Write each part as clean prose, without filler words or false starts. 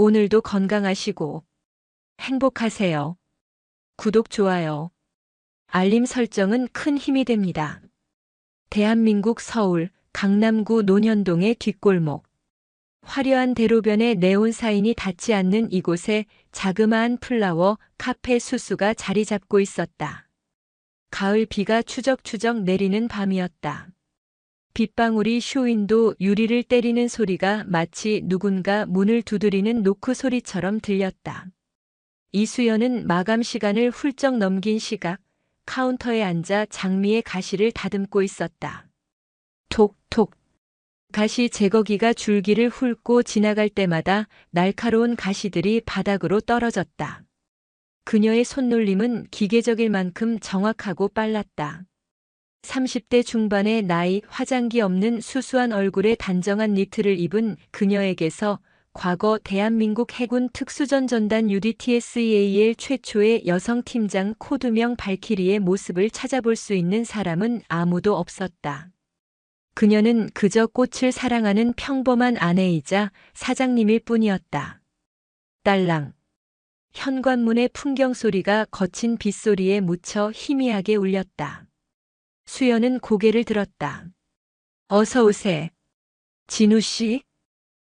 오늘도 건강하시고 행복하세요. 구독, 좋아요, 알림 설정은 큰 힘이 됩니다. 대한민국 서울 강남구 논현동의 뒷골목. 화려한 대로변에 네온 사인이 닿지 않는 이곳에 자그마한 플라워 카페 수수가 자리 잡고 있었다. 가을 비가 추적추적 내리는 밤이었다. 빗방울이 쇼윈도 유리를 때리는 소리가 마치 누군가 문을 두드리는 노크 소리처럼 들렸다. 이수연은 마감 시간을 훌쩍 넘긴 시각 카운터에 앉아 장미의 가시를 다듬고 있었다. 톡톡. 가시 제거기가 줄기를 훑고 지나갈 때마다 날카로운 가시들이 바닥으로 떨어졌다. 그녀의 손놀림은 기계적일 만큼 정확하고 빨랐다. 30대 중반의 나이, 화장기 없는 수수한 얼굴에 단정한 니트를 입은 그녀에게서 과거 대한민국 해군 특수전 전단 UDTSEAL 최초의 여성 팀장 코드명 발키리의 모습을 찾아볼 수 있는 사람은 아무도 없었다. 그녀는 그저 꽃을 사랑하는 평범한 아내이자 사장님일 뿐이었다. 딸랑. 현관문의 풍경 소리가 거친 빗소리에 묻혀 희미하게 울렸다. 수연은 고개를 들었다. 어서 오세. 진우 씨?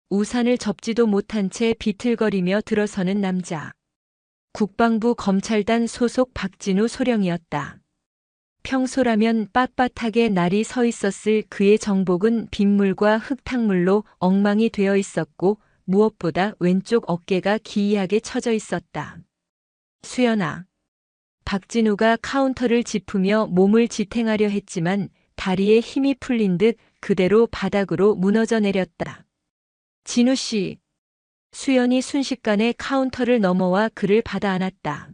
우산을 접지도 못한 채 비틀거리며 들어서는 남자. 국방부 검찰단 소속 박진우 소령이었다. 평소라면 빳빳하게 날이 서 있었을 그의 정복은 빗물과 흙탕물로 엉망이 되어 있었고 무엇보다 왼쪽 어깨가 기이하게 처져 있었다. 수연아. 박진우가 카운터를 짚으며 몸을 지탱하려 했지만 다리에 힘이 풀린 듯 그대로 바닥으로 무너져 내렸다. 진우 씨. 수연이 순식간에 카운터를 넘어와 그를 받아 안았다.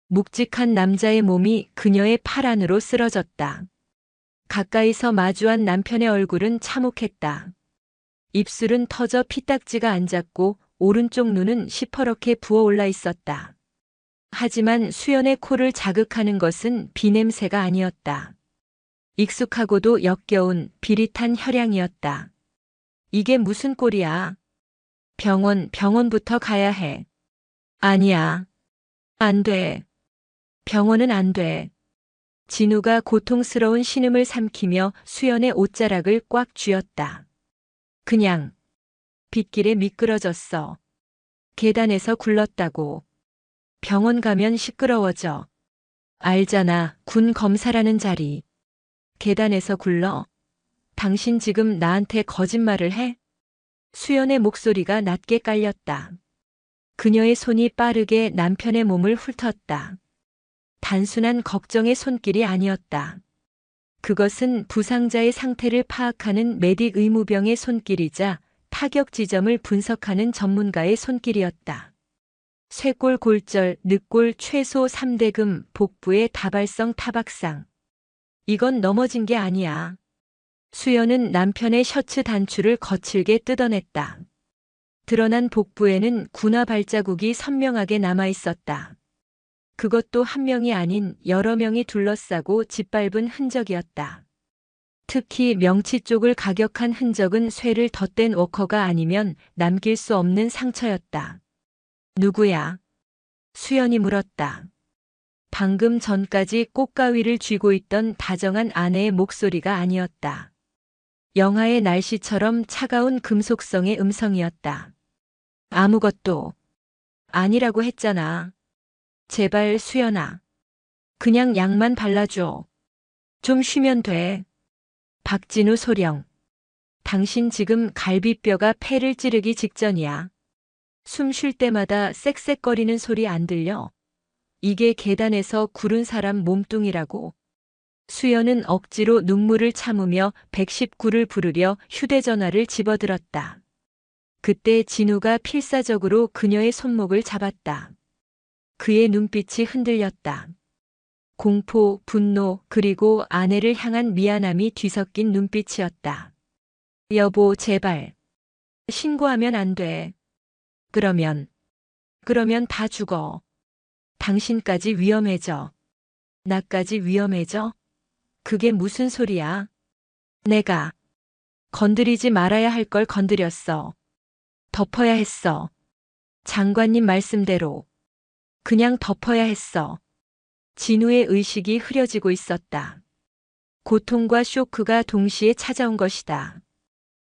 묵직한 남자의 몸이 그녀의 팔 안으로 쓰러졌다. 가까이서 마주한 남편의 얼굴은 참혹했다. 입술은 터져 피딱지가 앉았고 오른쪽 눈은 시퍼렇게 부어올라 있었다. 하지만 수연의 코를 자극하는 것은 비냄새가 아니었다. 익숙하고도 역겨운 비릿한 혈향이었다. 이게 무슨 꼴이야? 병원부터 가야 해. 아니야. 안 돼. 병원은 안 돼. 진우가 고통스러운 신음을 삼키며 수연의 옷자락을 꽉 쥐었다. 그냥 빗길에 미끄러졌어. 계단에서 굴렀다고. 병원 가면 시끄러워져. 알잖아, 군 검사라는 자리. 계단에서 굴러? 당신 지금 나한테 거짓말을 해? 수연의 목소리가 낮게 깔렸다. 그녀의 손이 빠르게 남편의 몸을 훑었다. 단순한 걱정의 손길이 아니었다. 그것은 부상자의 상태를 파악하는 메딕 의무병의 손길이자 타격 지점을 분석하는 전문가의 손길이었다. 쇄골 골절, 늑골 최소 3대금, 복부의 다발성 타박상. 이건 넘어진 게 아니야. 수연은 남편의 셔츠 단추를 거칠게 뜯어냈다. 드러난 복부에는 군화 발자국이 선명하게 남아 있었다. 그것도 한 명이 아닌 여러 명이 둘러싸고 짓밟은 흔적이었다. 특히 명치 쪽을 가격한 흔적은 쇠를 덧댄 워커가 아니면 남길 수 없는 상처였다. 누구야? 수연이 물었다. 방금 전까지 꽃가위를 쥐고 있던 다정한 아내의 목소리가 아니었다. 영하의 날씨처럼 차가운 금속성의 음성이었다. 아무것도 아니라고 했잖아. 제발 수연아. 그냥 약만 발라줘. 좀 쉬면 돼. 박진우 소령. 당신 지금 갈비뼈가 폐를 찌르기 직전이야. 숨 쉴 때마다 쌕쌕거리는 소리 안 들려? 이게 계단에서 구른 사람 몸뚱이라고. 수연은 억지로 눈물을 참으며 119를 부르려 휴대전화를 집어들었다. 그때 진우가 필사적으로 그녀의 손목을 잡았다. 그의 눈빛이 흔들렸다. 공포, 분노, 그리고 아내를 향한 미안함이 뒤섞인 눈빛이었다. 여보, 제발. 신고하면 안 돼. 그러면 다 죽어. 당신까지 위험해져. 나까지 위험해져? 그게 무슨 소리야? 내가 건드리지 말아야 할 걸 건드렸어. 덮어야 했어. 장관님 말씀대로 그냥 덮어야 했어. 진우의 의식이 흐려지고 있었다. 고통과 쇼크가 동시에 찾아온 것이다.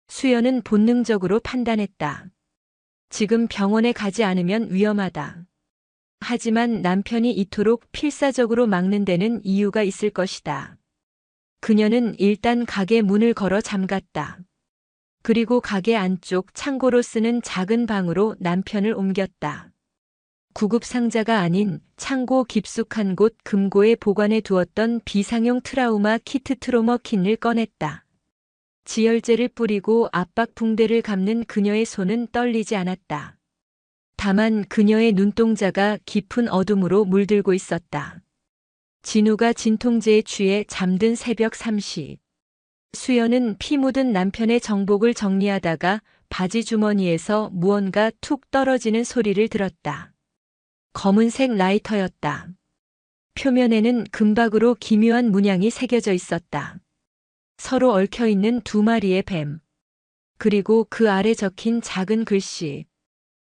수연은 본능적으로 판단했다. 지금 병원에 가지 않으면 위험하다. 하지만 남편이 이토록 필사적으로 막는 데는 이유가 있을 것이다. 그녀는 일단 가게 문을 걸어 잠갔다. 그리고 가게 안쪽 창고로 쓰는 작은 방으로 남편을 옮겼다. 구급 상자가 아닌 창고 깊숙한 곳 금고에 보관해 두었던 비상용 트라우마 키트 트로머킨을 꺼냈다. 지혈제를 뿌리고 압박 붕대를 감는 그녀의 손은 떨리지 않았다. 다만 그녀의 눈동자가 깊은 어둠으로 물들고 있었다. 진우가 진통제에 취해 잠든 새벽 3시. 수연은 피 묻은 남편의 정복을 정리하다가 바지 주머니에서 무언가 툭 떨어지는 소리를 들었다. 검은색 라이터였다. 표면에는 금박으로 기묘한 문양이 새겨져 있었다. 서로 얽혀있는 두 마리의 뱀. 그리고 그 아래 적힌 작은 글씨.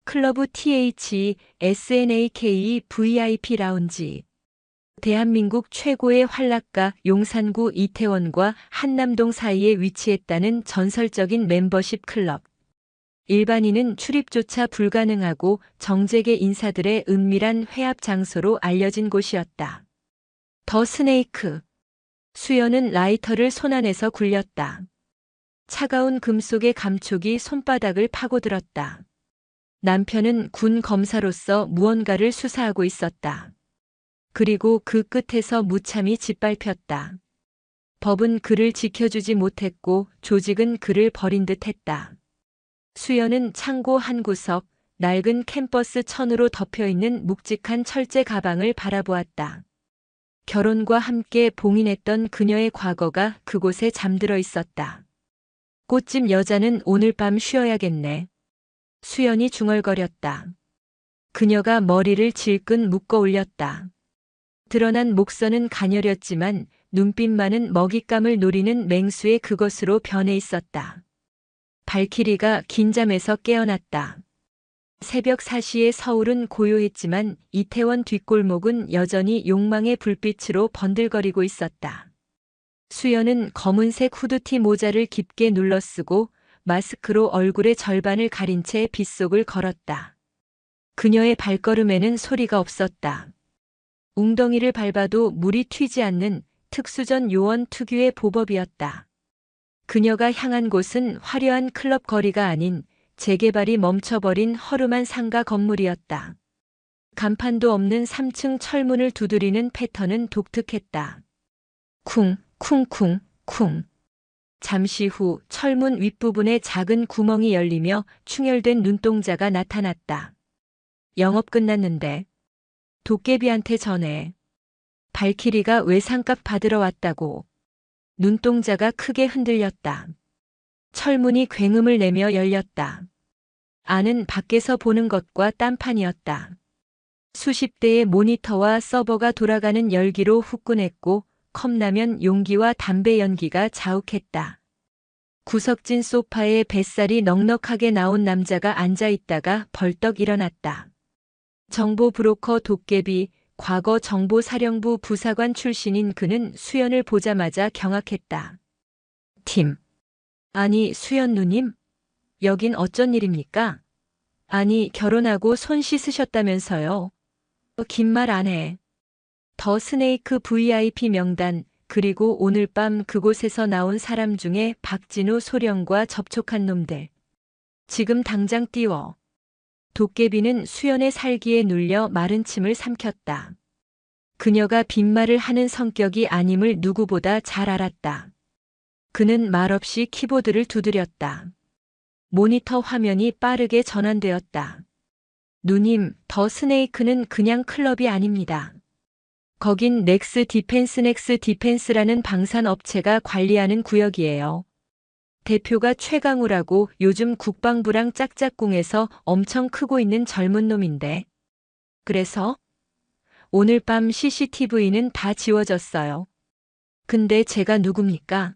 클러브 TH SNAK VIP 라운지. 대한민국 최고의 활락가 용산구 이태원과 한남동 사이에 위치했다는 전설적인 멤버십 클럽. 일반인은 출입조차 불가능하고 정재계 인사들의 은밀한 회합 장소로 알려진 곳이었다. 더 스네이크. 수연은 라이터를 손안에서 굴렸다. 차가운 금속의 감촉이 손바닥을 파고들었다. 남편은 군 검사로서 무언가를 수사하고 있었다. 그리고 그 끝에서 무참히 짓밟혔다. 법은 그를 지켜주지 못했고 조직은 그를 버린 듯 했다. 수연은 창고 한 구석, 낡은 캠퍼스 천으로 덮여있는 묵직한 철제 가방을 바라보았다. 결혼과 함께 봉인했던 그녀의 과거가 그곳에 잠들어 있었다. 꽃집 여자는 오늘 밤 쉬어야겠네. 수연이 중얼거렸다. 그녀가 머리를 질끈 묶어 올렸다. 드러난 목선은 가녀렸지만 눈빛만은 먹잇감을 노리는 맹수의 그것으로 변해 있었다. 발키리가 긴잠에서 깨어났다. 새벽 4시의 서울은 고요했지만 이태원 뒷골목은 여전히 욕망의 불빛으로 번들거리고 있었다. 수연은 검은색 후드티 모자를 깊게 눌러쓰고 마스크로 얼굴의 절반을 가린 채 빗속을 걸었다. 그녀의 발걸음에는 소리가 없었다. 웅덩이를 밟아도 물이 튀지 않는 특수전 요원 특유의 보법이었다. 그녀가 향한 곳은 화려한 클럽 거리가 아닌 재개발이 멈춰버린 허름한 상가 건물이었다. 간판도 없는 3층 철문을 두드리는 패턴은 독특했다. 쿵, 쿵쿵, 쿵. 잠시 후 철문 윗부분에 작은 구멍이 열리며 충혈된 눈동자가 나타났다. 영업 끝났는데. 도깨비한테 전해. 발키리가 외상값 받으러 왔다고. 눈동자가 크게 흔들렸다. 철문이 굉음을 내며 열렸다. 안은 밖에서 보는 것과 딴판이었다. 수십 대의 모니터와 서버가 돌아가는 열기로 후끈했고 컵라면 용기와 담배 연기가 자욱했다. 구석진 소파에 뱃살이 넉넉하게 나온 남자가 앉아있다가 벌떡 일어났다. 정보 브로커 도깨비, 과거 정보사령부 부사관 출신인 그는 수연을 보자마자 경악했다. 팀. 아니, 수연 누님? 여긴 어쩐 일입니까? 아니, 결혼하고 손 씻으셨다면서요. 긴 말 안 해. 더 스네이크 VIP 명단, 그리고 오늘 밤 그곳에서 나온 사람 중에 박진우 소령과 접촉한 놈들. 지금 당장 띄워. 도깨비는 수연의 살기에 눌려 마른 침을 삼켰다. 그녀가 빈말을 하는 성격이 아님을 누구보다 잘 알았다. 그는 말없이 키보드를 두드렸다. 모니터 화면이 빠르게 전환되었다. 누님, 더 스네이크는 그냥 클럽이 아닙니다. 거긴 넥스 디펜스라는 방산 업체가 관리하는 구역이에요. 대표가 최강우라고 요즘 국방부랑 짝짝꿍해서 엄청 크고 있는 젊은 놈인데. 그래서? 오늘 밤 CCTV는 다 지워졌어요. 근데 제가 누굽니까?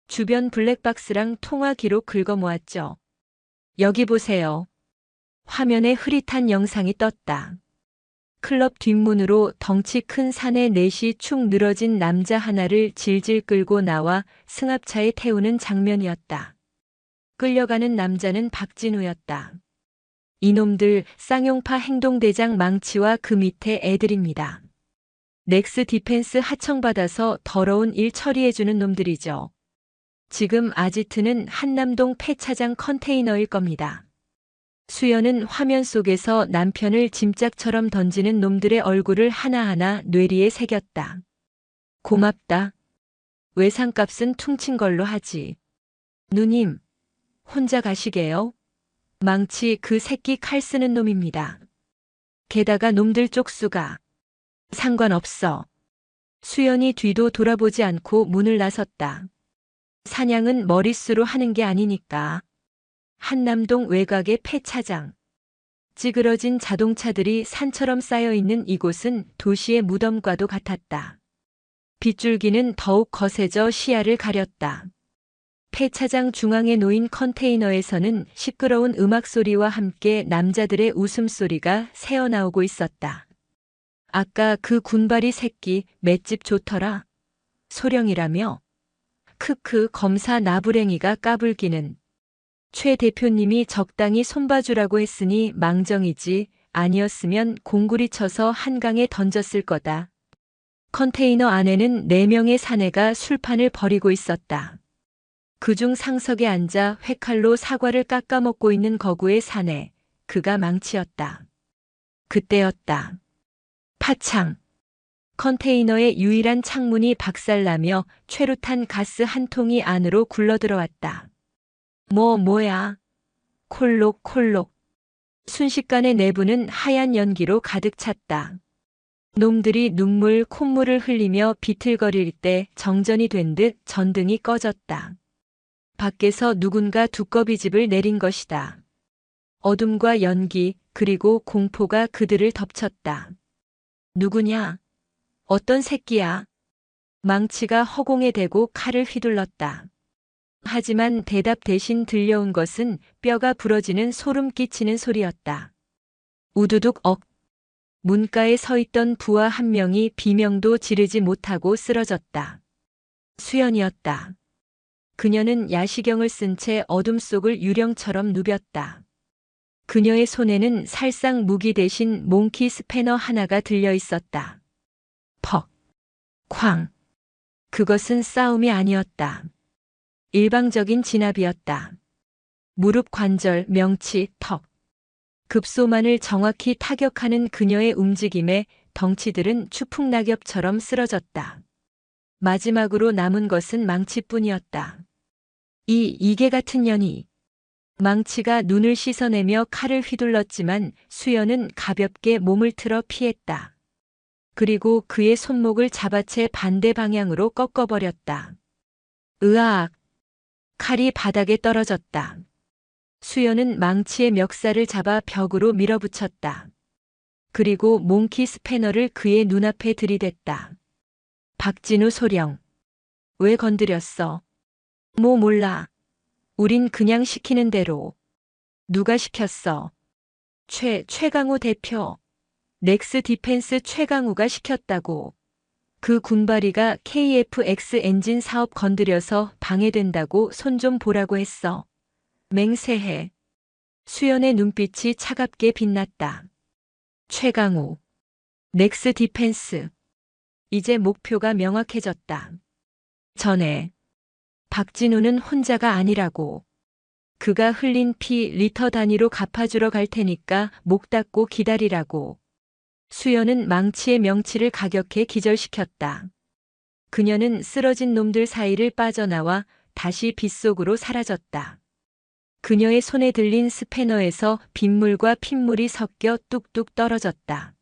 주변 블랙박스랑 통화 기록 긁어모았죠. 여기 보세요. 화면에 흐릿한 영상이 떴다. 클럽 뒷문으로 덩치 큰 사내 넷이 축 늘어진 남자 하나를 질질 끌고 나와 승합차에 태우는 장면이었다. 끌려가는 남자는 박진우였다. 이놈들 쌍용파 행동대장 망치와 그 밑에 애들입니다. 넥스 디펜스 하청받아서 더러운 일 처리해주는 놈들이죠. 지금 아지트는 한남동 폐차장 컨테이너일 겁니다. 수연은 화면 속에서 남편을 짐짝처럼 던지는 놈들의 얼굴을 하나하나 뇌리에 새겼다. 고맙다. 외상값은 퉁친 걸로 하지. 누님, 혼자 가시게요? 망치 그 새끼 칼 쓰는 놈입니다. 게다가 놈들 쪽수가. 상관없어. 수연이 뒤도 돌아보지 않고 문을 나섰다. 사냥은 머릿수로 하는 게 아니니까. 한남동 외곽의 폐차장. 찌그러진 자동차들이 산처럼 쌓여있는 이곳은 도시의 무덤과도 같았다. 빗줄기는 더욱 거세져 시야를 가렸다. 폐차장 중앙에 놓인 컨테이너에서는 시끄러운 음악 소리와 함께 남자들의 웃음소리가 새어나오고 있었다. 아까 그 군바리 새끼 맷집 좋더라. 소령이라며? 크크 검사 나부랭이가 까불기는. 최 대표님이 적당히 손봐주라고 했으니 망정이지 아니었으면 공구리 쳐서 한강에 던졌을 거다. 컨테이너 안에는 4명의 사내가 술판을 벌이고 있었다. 그중 상석에 앉아 회칼로 사과를 깎아먹고 있는 거구의 사내, 그가 망치였다. 그때였다. 파창. 컨테이너의 유일한 창문이 박살나며 최루탄 가스 한 통이 안으로 굴러들어왔다. 뭐야. 콜록콜록. 순식간에 내부는 하얀 연기로 가득 찼다. 놈들이 눈물, 콧물을 흘리며 비틀거릴 때 정전이 된 듯 전등이 꺼졌다. 밖에서 누군가 두꺼비 집을 내린 것이다. 어둠과 연기, 그리고 공포가 그들을 덮쳤다. 누구냐? 어떤 새끼야? 망치가 허공에 대고 칼을 휘둘렀다. 하지만 대답 대신 들려온 것은 뼈가 부러지는 소름 끼치는 소리였다. 우두둑 억. 문가에 서 있던 부하 한 명이 비명도 지르지 못하고 쓰러졌다. 수연이었다. 그녀는 야시경을 쓴 채 어둠 속을 유령처럼 누볐다. 그녀의 손에는 살상 무기 대신 몽키 스패너 하나가 들려 있었다. 퍽. 쾅. 그것은 싸움이 아니었다. 일방적인 진압이었다. 무릎 관절, 명치, 턱. 급소만을 정확히 타격하는 그녀의 움직임에 덩치들은 추풍낙엽처럼 쓰러졌다. 마지막으로 남은 것은 망치뿐이었다. 이 이개 같은 년이. 망치가 눈을 씻어내며 칼을 휘둘렀지만 수연은 가볍게 몸을 틀어 피했다. 그리고 그의 손목을 잡아채 반대 방향으로 꺾어버렸다. 으악! 칼이 바닥에 떨어졌다. 수연은 망치의 멱살을 잡아 벽으로 밀어붙였다. 그리고 몽키 스패너를 그의 눈앞에 들이댔다. 박진우 소령. 왜 건드렸어? 뭐 몰라. 우린 그냥 시키는 대로. 누가 시켰어? 최강우 대표. 넥스 디펜스 최강우가 시켰다고. 그 군바리가 KF-X 엔진 사업 건드려서 방해된다고 손 좀 보라고 했어. 맹세해. 수연의 눈빛이 차갑게 빛났다. 최강우. 넥스 디펜스. 이제 목표가 명확해졌다. 전에. 박진우는 혼자가 아니라고. 그가 흘린 피 리터 단위로 갚아주러 갈 테니까 목 닫고 기다리라고. 수연은 망치의 명치를 가격해 기절시켰다. 그녀는 쓰러진 놈들 사이를 빠져나와 다시 빗속으로 사라졌다. 그녀의 손에 들린 스패너에서 빗물과 핏물이 섞여 뚝뚝 떨어졌다.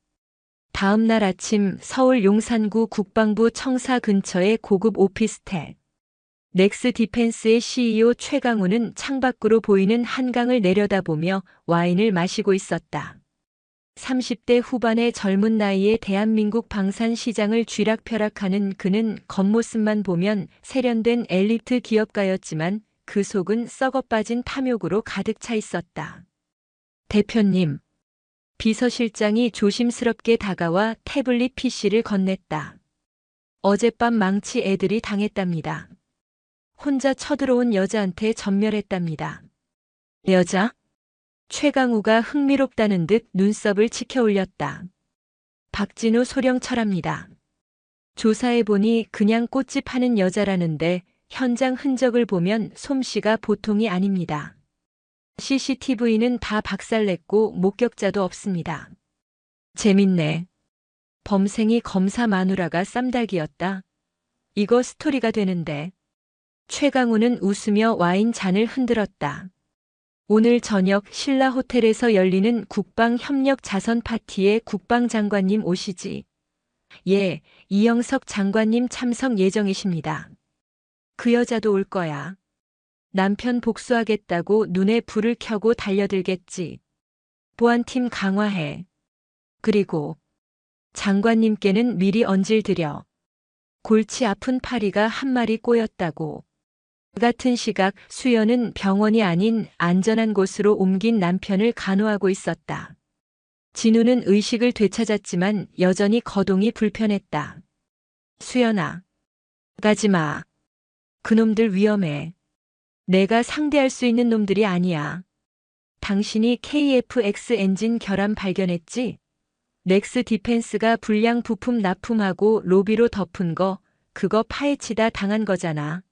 다음 날 아침 서울 용산구 국방부 청사 근처의 고급 오피스텔. 넥스 디펜스의 CEO 최강우는 창밖으로 보이는 한강을 내려다보며 와인을 마시고 있었다. 30대 후반의 젊은 나이에 대한민국 방산시장을 쥐락펴락하는 그는 겉모습만 보면 세련된 엘리트 기업가였지만 그 속은 썩어빠진 탐욕으로 가득 차 있었다. 대표님. 비서실장이 조심스럽게 다가와 태블릿 PC를 건넸다. 어젯밤 망치 애들이 당했답니다. 혼자 쳐들어온 여자한테 전멸했답니다. 여자? 최강우가 흥미롭다는 듯 눈썹을 치켜 올렸다. 박진우 소령철합니다. 조사해보니 그냥 꽃집 하는 여자라는데 현장 흔적을 보면 솜씨가 보통이 아닙니다. CCTV는 다 박살냈고 목격자도 없습니다. 재밌네. 범생이 검사 마누라가 쌈닭이었다. 이거 스토리가 되는데. 최강우는 웃으며 와인 잔을 흔들었다. 오늘 저녁 신라 호텔에서 열리는 국방협력 자선 파티에 국방장관님 오시지. 예, 이영석 장관님 참석 예정이십니다. 그 여자도 올 거야. 남편 복수하겠다고 눈에 불을 켜고 달려들겠지. 보안팀 강화해. 그리고 장관님께는 미리 언질드려. 골치 아픈 파리가 한 마리 꼬였다고. 같은 시각 수연은 병원이 아닌 안전한 곳으로 옮긴 남편을 간호하고 있었다. 진우는 의식을 되찾았지만 여전히 거동이 불편했다. 수연아, 가지 마. 그놈들 위험해. 내가 상대할 수 있는 놈들이 아니야. 당신이 KF-X 엔진 결함 발견했지? 넥스 디펜스가 불량 부품 납품하고 로비로 덮은 거, 그거 파헤치다 당한 거잖아.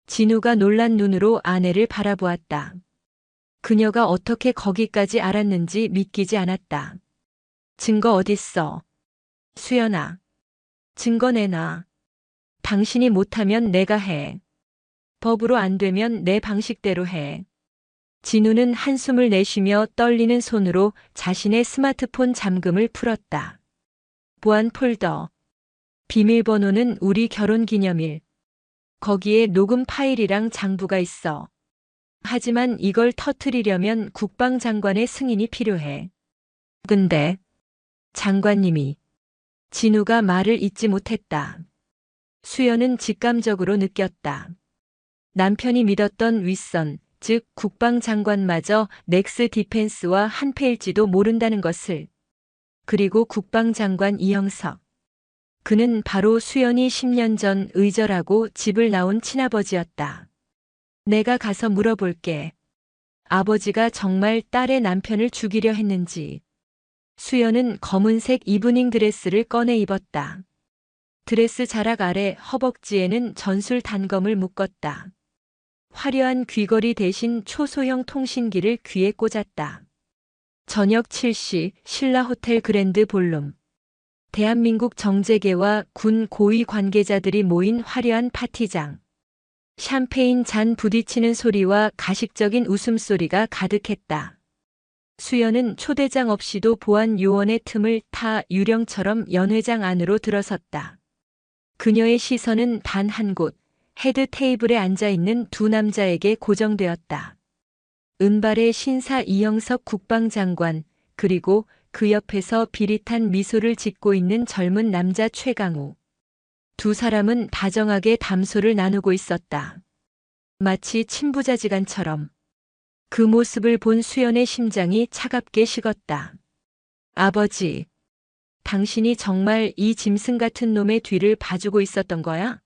진우가 놀란 눈으로 아내를 바라보았다. 그녀가 어떻게 거기까지 알았는지 믿기지 않았다. 증거 어딨어? 수연아. 증거 내놔. 당신이 못하면 내가 해. 법으로 안 되면 내 방식대로 해. 진우는 한숨을 내쉬며 떨리는 손으로 자신의 스마트폰 잠금을 풀었다. 보안 폴더. 비밀번호는 우리 결혼기념일. 거기에 녹음 파일이랑 장부가 있어. 하지만 이걸 터뜨리려면 국방장관의 승인이 필요해. 근데 장관님이. 진우가 말을 잇지 못했다. 수연은 직감적으로 느꼈다. 남편이 믿었던 윗선, 즉 국방장관마저 넥스 디펜스와 한패일지도 모른다는 것을. 그리고 국방장관 이영석. 그는 바로 수연이 10년 전 의절하고 집을 나온 친아버지였다. 내가 가서 물어볼게. 아버지가 정말 딸의 남편을 죽이려 했는지. 수연은 검은색 이브닝 드레스를 꺼내 입었다. 드레스 자락 아래 허벅지에는 전술 단검을 묶었다. 화려한 귀걸이 대신 초소형 통신기를 귀에 꽂았다. 저녁 7시 신라 호텔 그랜드 볼룸. 대한민국 정재계와 군 고위 관계자들이 모인 화려한 파티장. 샴페인 잔 부딪히는 소리와 가식적인 웃음소리가 가득했다. 수연은 초대장 없이도 보안 요원의 틈을 타 유령처럼 연회장 안으로 들어섰다. 그녀의 시선은 단 한 곳, 헤드 테이블에 앉아있는 두 남자에게 고정되었다. 은발의 신사 이영석 국방장관, 그리고 그 옆에서 비릿한 미소를 짓고 있는 젊은 남자 최강우. 두 사람은 다정하게 담소를 나누고 있었다. 마치 친부자지간처럼. 그 모습을 본 수연의 심장이 차갑게 식었다. 아버지, 당신이 정말 이 짐승 같은 놈의 뒤를 봐주고 있었던 거야?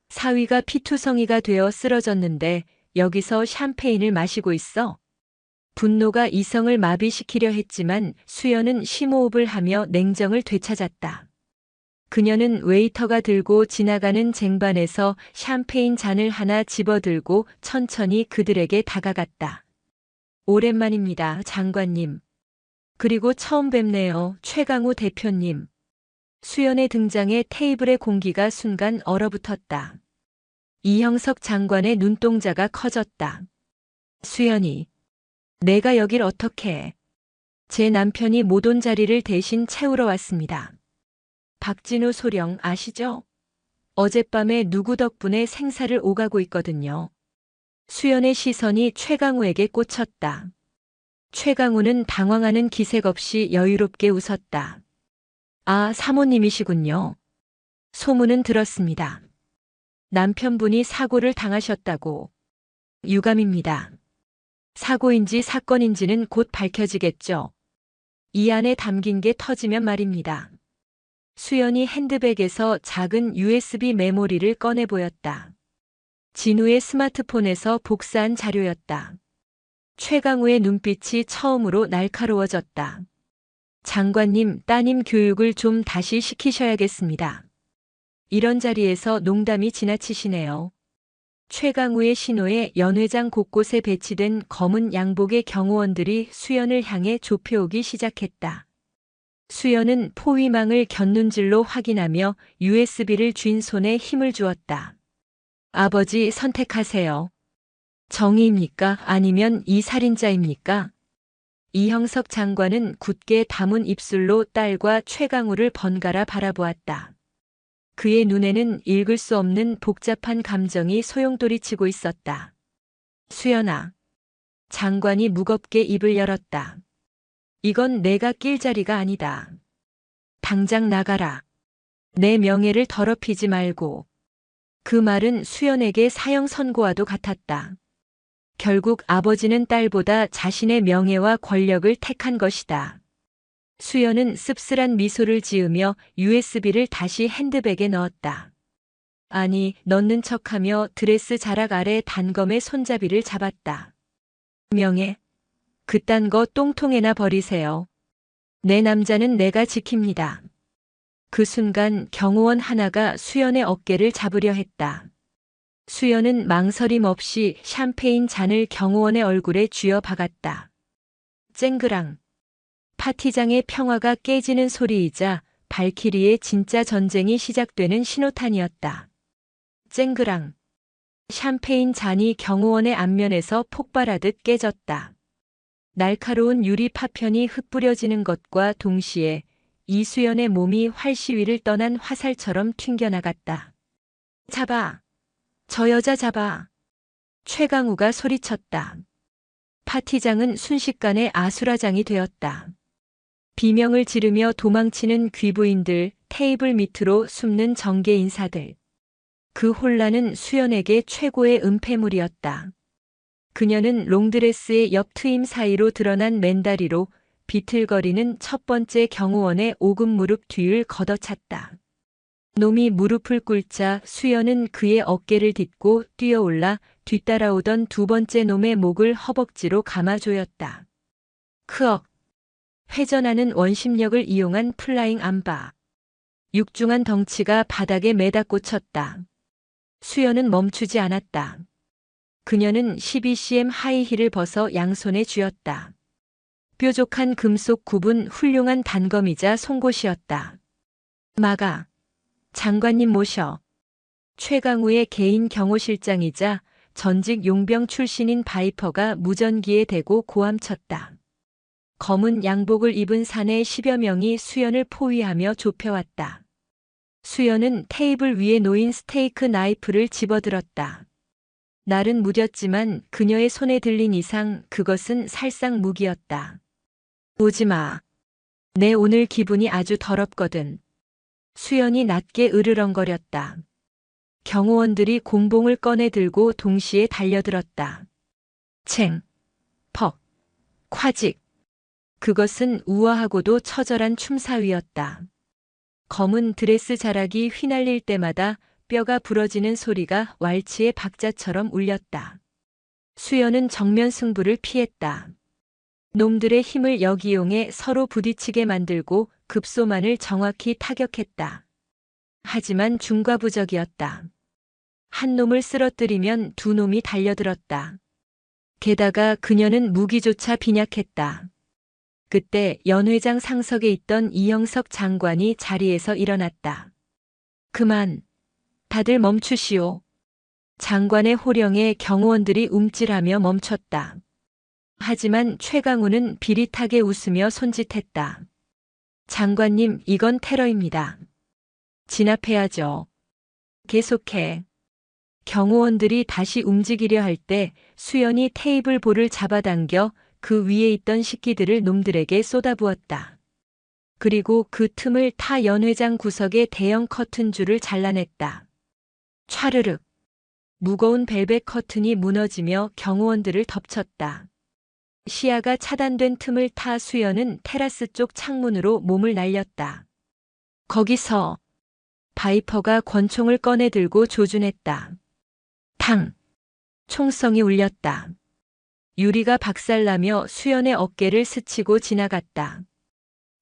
사위가 피투성이가 되어 쓰러졌는데 여기서 샴페인을 마시고 있어? 분노가 이성을 마비시키려 했지만 수연은 심호흡을 하며 냉정을 되찾았다. 그녀는 웨이터가 들고 지나가는 쟁반에서 샴페인 잔을 하나 집어들고 천천히 그들에게 다가갔다. 오랜만입니다, 장관님. 그리고 처음 뵙네요, 최강우 대표님. 수연의 등장에 테이블의 공기가 순간 얼어붙었다. 이형석 장관의 눈동자가 커졌다. 수연이. 내가 여길 어떻게 해? 제 남편이 못 온 자리를 대신 채우러 왔습니다. 박진우 소령 아시죠? 어젯밤에 누구 덕분에 생사를 오가고 있거든요. 수연의 시선이 최강우에게 꽂혔다. 최강우는 당황하는 기색 없이 여유롭게 웃었다. 아, 사모님이시군요. 소문은 들었습니다. 남편분이 사고를 당하셨다고. 유감입니다. 사고인지 사건인지는 곧 밝혀지겠죠. 이 안에 담긴 게 터지면 말입니다. 수연이 핸드백에서 작은 USB 메모리를 꺼내 보였다. 진우의 스마트폰에서 복사한 자료였다. 최강우의 눈빛이 처음으로 날카로워졌다. 장관님, 따님 교육을 좀 다시 시키셔야겠습니다. 이런 자리에서 농담이 지나치시네요. 최강우의 신호에 연회장 곳곳에 배치된 검은 양복의 경호원들이 수연을 향해 좁혀오기 시작했다. 수연은 포위망을 곁눈질로 확인하며 USB를 쥔 손에 힘을 주었다. 아버지, 선택하세요. 정의입니까? 아니면 이 살인자입니까? 이형석 장관은 굳게 다문 입술로 딸과 최강우를 번갈아 바라보았다. 그의 눈에는 읽을 수 없는 복잡한 감정이 소용돌이치고 있었다. 수연아. 장관이 무겁게 입을 열었다. 이건 내가 낄 자리가 아니다. 당장 나가라. 내 명예를 더럽히지 말고. 그 말은 수연에게 사형 선고와도 같았다. 결국 아버지는 딸보다 자신의 명예와 권력을 택한 것이다. 수연은 씁쓸한 미소를 지으며 USB를 다시 핸드백에 넣었다. 아니, 넣는 척하며 드레스 자락 아래 단검의 손잡이를 잡았다. 명예? 그딴 거 똥통에나 버리세요. 내 남자는 내가 지킵니다. 그 순간 경호원 하나가 수연의 어깨를 잡으려 했다. 수연은 망설임 없이 샴페인 잔을 경호원의 얼굴에 쥐어 박았다. 쨍그랑. 파티장의 평화가 깨지는 소리이자 발키리의 진짜 전쟁이 시작되는 신호탄이었다. 쨍그랑. 샴페인 잔이 경호원의 앞면에서 폭발하듯 깨졌다. 날카로운 유리 파편이 흩뿌려지는 것과 동시에 이수연의 몸이 활시 위를 떠난 화살처럼 튕겨나갔다. 잡아! 저 여자 잡아! 최강우가 소리쳤다. 파티장은 순식간에 아수라장이 되었다. 비명을 지르며 도망치는 귀부인들, 테이블 밑으로 숨는 정계 인사들. 그 혼란은 수연에게 최고의 은폐물이었다. 그녀는 롱드레스의 옆 트임 사이로 드러난 맨다리로 비틀거리는 첫 번째 경호원의 오금 무릎 뒤를 걷어찼다. 놈이 무릎을 꿇자 수연은 그의 어깨를 딛고 뛰어올라 뒤따라오던 두 번째 놈의 목을 허벅지로 감아조였다. 크억. 회전하는 원심력을 이용한 플라잉 암바. 육중한 덩치가 바닥에 매다 꽂혔다. 수연은 멈추지 않았다. 그녀는 12cm 하이힐을 벗어 양손에 쥐었다. 뾰족한 금속 굽은 훌륭한 단검이자 송곳이었다. 막아. 장관님 모셔. 최강우의 개인 경호실장이자 전직 용병 출신인 바이퍼가 무전기에 대고 고함쳤다. 검은 양복을 입은 사내 10여 명이 수연을 포위하며 좁혀왔다. 수연은 테이블 위에 놓인 스테이크 나이프를 집어들었다. 날은 무뎠지만 그녀의 손에 들린 이상 그것은 살상 무기였다. 오지마. 내 오늘 기분이 아주 더럽거든. 수연이 낮게 으르렁거렸다. 경호원들이 곤봉을 꺼내 들고 동시에 달려들었다. 챙, 퍽, 콰직. 그것은 우아하고도 처절한 춤사위였다. 검은 드레스 자락이 휘날릴 때마다 뼈가 부러지는 소리가 왈츠의 박자처럼 울렸다. 수연은 정면 승부를 피했다. 놈들의 힘을 역이용해 서로 부딪히게 만들고 급소만을 정확히 타격했다. 하지만 중과부적이었다. 한 놈을 쓰러뜨리면 두 놈이 달려들었다. 게다가 그녀는 무기조차 빈약했다. 그때 연회장 상석에 있던 이형석 장관이 자리에서 일어났다. 그만. 다들 멈추시오. 장관의 호령에 경호원들이 움찔하며 멈췄다. 하지만 최강우는 비릿하게 웃으며 손짓했다. 장관님, 이건 테러입니다. 진압해야죠. 계속해. 경호원들이 다시 움직이려 할 때 수연이 테이블 볼을 잡아당겨 그 위에 있던 식기들을 놈들에게 쏟아부었다. 그리고 그 틈을 타 연회장 구석의 대형 커튼 줄을 잘라냈다. 촤르륵. 무거운 벨벳 커튼이 무너지며 경호원들을 덮쳤다. 시야가 차단된 틈을 타 수연은 테라스 쪽 창문으로 몸을 날렸다. 거기서 바이퍼가 권총을 꺼내 들고 조준했다. 탕! 총성이 울렸다. 유리가 박살나며 수연의 어깨를 스치고 지나갔다.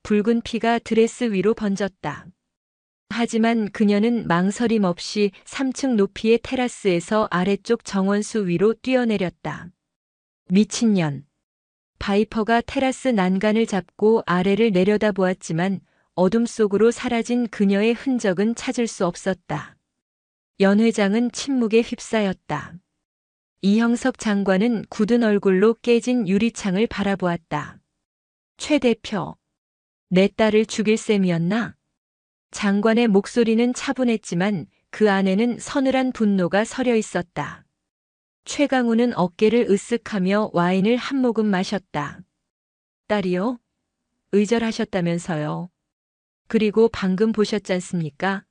붉은 피가 드레스 위로 번졌다. 하지만 그녀는 망설임 없이 3층 높이의 테라스에서 아래쪽 정원수 위로 뛰어내렸다. 미친년. 바이퍼가 테라스 난간을 잡고 아래를 내려다보았지만 어둠 속으로 사라진 그녀의 흔적은 찾을 수 없었다. 연 회장은 침묵에 휩싸였다. 이형석 장관은 굳은 얼굴로 깨진 유리창을 바라보았다. 최 대표, 내 딸을 죽일 셈이었나? 장관의 목소리는 차분했지만 그 안에는 서늘한 분노가 서려 있었다. 최강우는 어깨를 으쓱하며 와인을 한 모금 마셨다. 딸이요? 의절하셨다면서요. 그리고 방금 보셨잖습니까?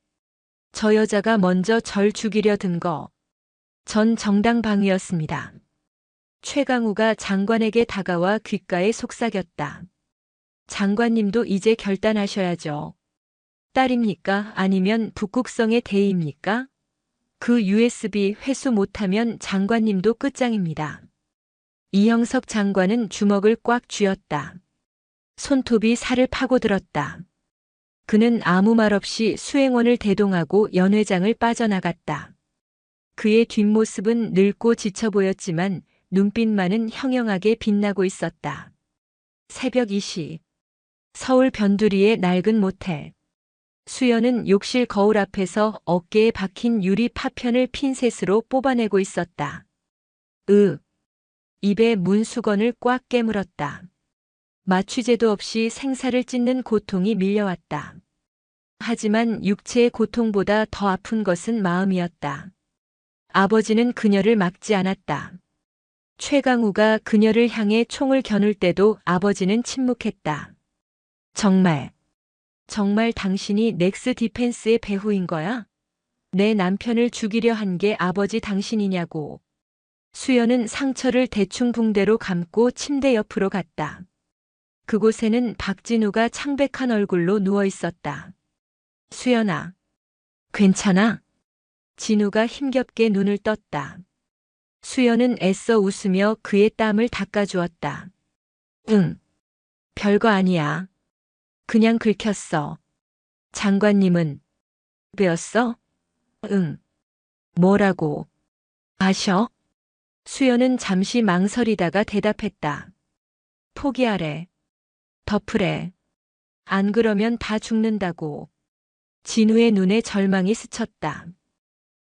저 여자가 먼저 절 죽이려 든 거. 전 정당방위였습니다. 최강우가 장관에게 다가와 귓가에 속삭였다. 장관님도 이제 결단하셔야죠. 딸입니까? 아니면 북극성의 대의입니까? 그 USB 회수 못하면 장관님도 끝장입니다. 이형석 장관은 주먹을 꽉 쥐었다. 손톱이 살을 파고들었다. 그는 아무 말 없이 수행원을 대동하고 연 회장을 빠져나갔다. 그의 뒷모습은 늙고 지쳐 보였지만 눈빛만은 형형하게 빛나고 있었다. 새벽 2시. 서울 변두리의 낡은 모텔. 수연은 욕실 거울 앞에서 어깨에 박힌 유리 파편을 핀셋으로 뽑아내고 있었다. 입에 문수건을 꽉 깨물었다. 마취제도 없이 생사를 찢는 고통이 밀려왔다. 하지만 육체의 고통보다 더 아픈 것은 마음이었다. 아버지는 그녀를 막지 않았다. 최강우가 그녀를 향해 총을 겨눌 때도 아버지는 침묵했다. 정말 당신이 넥스 디펜스의 배후인 거야? 내 남편을 죽이려 한 게 아버지 당신이냐고. 수연은 상처를 대충 붕대로 감고 침대 옆으로 갔다. 그곳에는 박진우가 창백한 얼굴로 누워 있었다. 수연아, 괜찮아? 진우가 힘겹게 눈을 떴다. 수연은 애써 웃으며 그의 땀을 닦아주었다. 응, 별거 아니야. 그냥 긁혔어. 장관님은 배웠어? 응. 뭐라고? 아셔? 수연은 잠시 망설이다가 대답했다. 포기하래. 덮으래. 안 그러면 다 죽는다고. 진우의 눈에 절망이 스쳤다.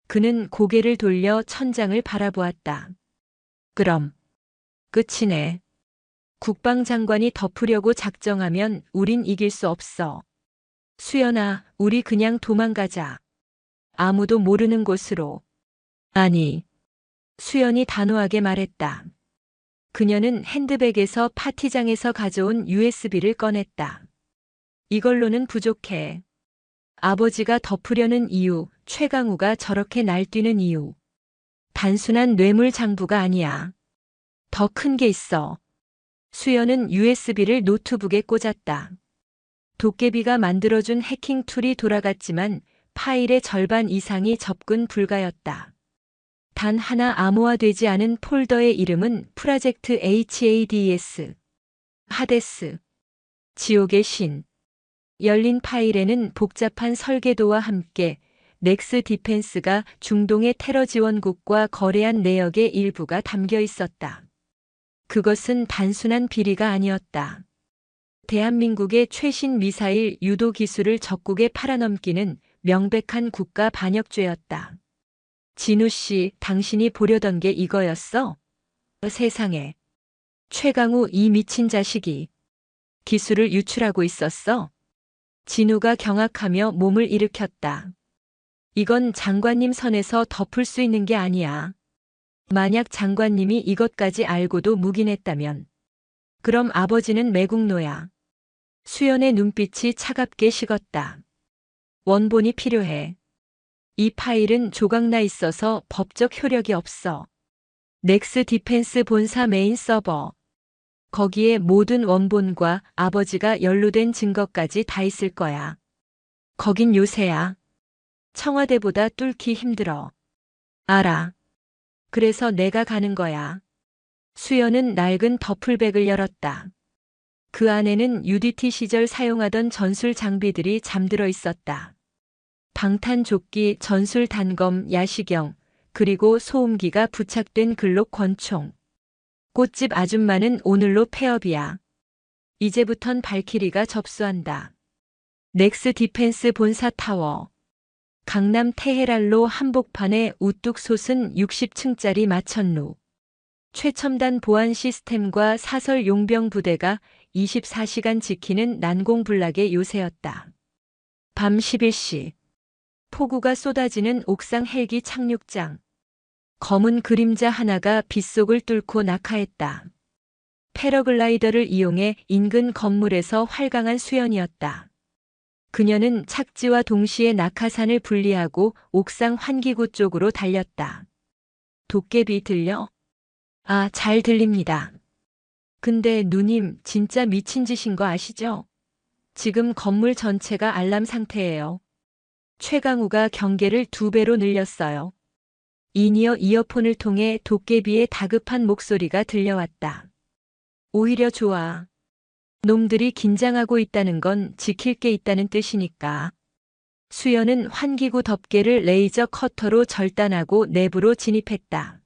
그는 고개를 돌려 천장을 바라보았다. 그럼 끝이네. 국방장관이 덮으려고 작정하면 우린 이길 수 없어. 수연아, 우리 그냥 도망가자. 아무도 모르는 곳으로. 아니. 수연이 단호하게 말했다. 그녀는 핸드백에서 파티장에서 가져온 USB를 꺼냈다. 이걸로는 부족해. 아버지가 덮으려는 이유, 최강우가 저렇게 날뛰는 이유. 단순한 뇌물 장부가 아니야. 더 큰 게 있어. 수연은 USB를 노트북에 꽂았다. 도깨비가 만들어준 해킹 툴이 돌아갔지만 파일의 절반 이상이 접근 불가였다. 단 하나 암호화되지 않은 폴더의 이름은 프로젝트 HADS. 하데스. 지옥의 신. 열린 파일에는 복잡한 설계도와 함께 넥스 디펜스가 중동의 테러 지원국과 거래한 내역의 일부가 담겨 있었다. 그것은 단순한 비리가 아니었다. 대한민국의 최신 미사일 유도 기술을 적국에 팔아넘기는 명백한 국가 반역죄였다. 진우 씨, 당신이 보려던 게 이거였어? 세상에. 최강우 이 미친 자식이 기술을 유출하고 있었어? 진우가 경악하며 몸을 일으켰다. 이건 장관님 선에서 덮을 수 있는 게 아니야. 만약 장관님이 이것까지 알고도 묵인했다면 그럼 아버지는 매국노야. 수연의 눈빛이 차갑게 식었다. 원본이 필요해. 이 파일은 조각나 있어서 법적 효력이 없어. 넥스 디펜스 본사 메인 서버. 거기에 모든 원본과 아버지가 연루된 증거까지 다 있을 거야. 거긴 요새야. 청와대보다 뚫기 힘들어. 알아. 그래서 내가 가는 거야. 수연은 낡은 더플백을 열었다. 그 안에는 UDT 시절 사용하던 전술 장비들이 잠들어 있었다. 방탄조끼, 전술 단검, 야시경, 그리고 소음기가 부착된 글록 권총. 꽃집 아줌마는 오늘로 폐업이야. 이제부턴 발키리가 접수한다. 넥스 디펜스 본사 타워. 강남 테헤랄로 한복판에 우뚝 솟은 60층짜리 마천루. 최첨단 보안 시스템과 사설 용병 부대가 24시간 지키는 난공불락의 요새였다. 밤 11시. 폭우가 쏟아지는 옥상 헬기 착륙장. 검은 그림자 하나가 빗속을 뚫고 낙하했다. 패러글라이더를 이용해 인근 건물에서 활강한 수연이었다. 그녀는 착지와 동시에 낙하산을 분리하고 옥상 환기구 쪽으로 달렸다. 도깨비 들려? 아, 잘 들립니다. 근데 누님 진짜 미친 짓인 거 아시죠? 지금 건물 전체가 알람 상태예요. 최강우가 경계를 2배로 늘렸어요. 인이어 이어폰을 통해 도깨비의 다급한 목소리가 들려왔다. 오히려 좋아. 놈들이 긴장하고 있다는 건 지킬 게 있다는 뜻이니까. 수연은 환기구 덮개를 레이저 커터로 절단하고 내부로 진입했다.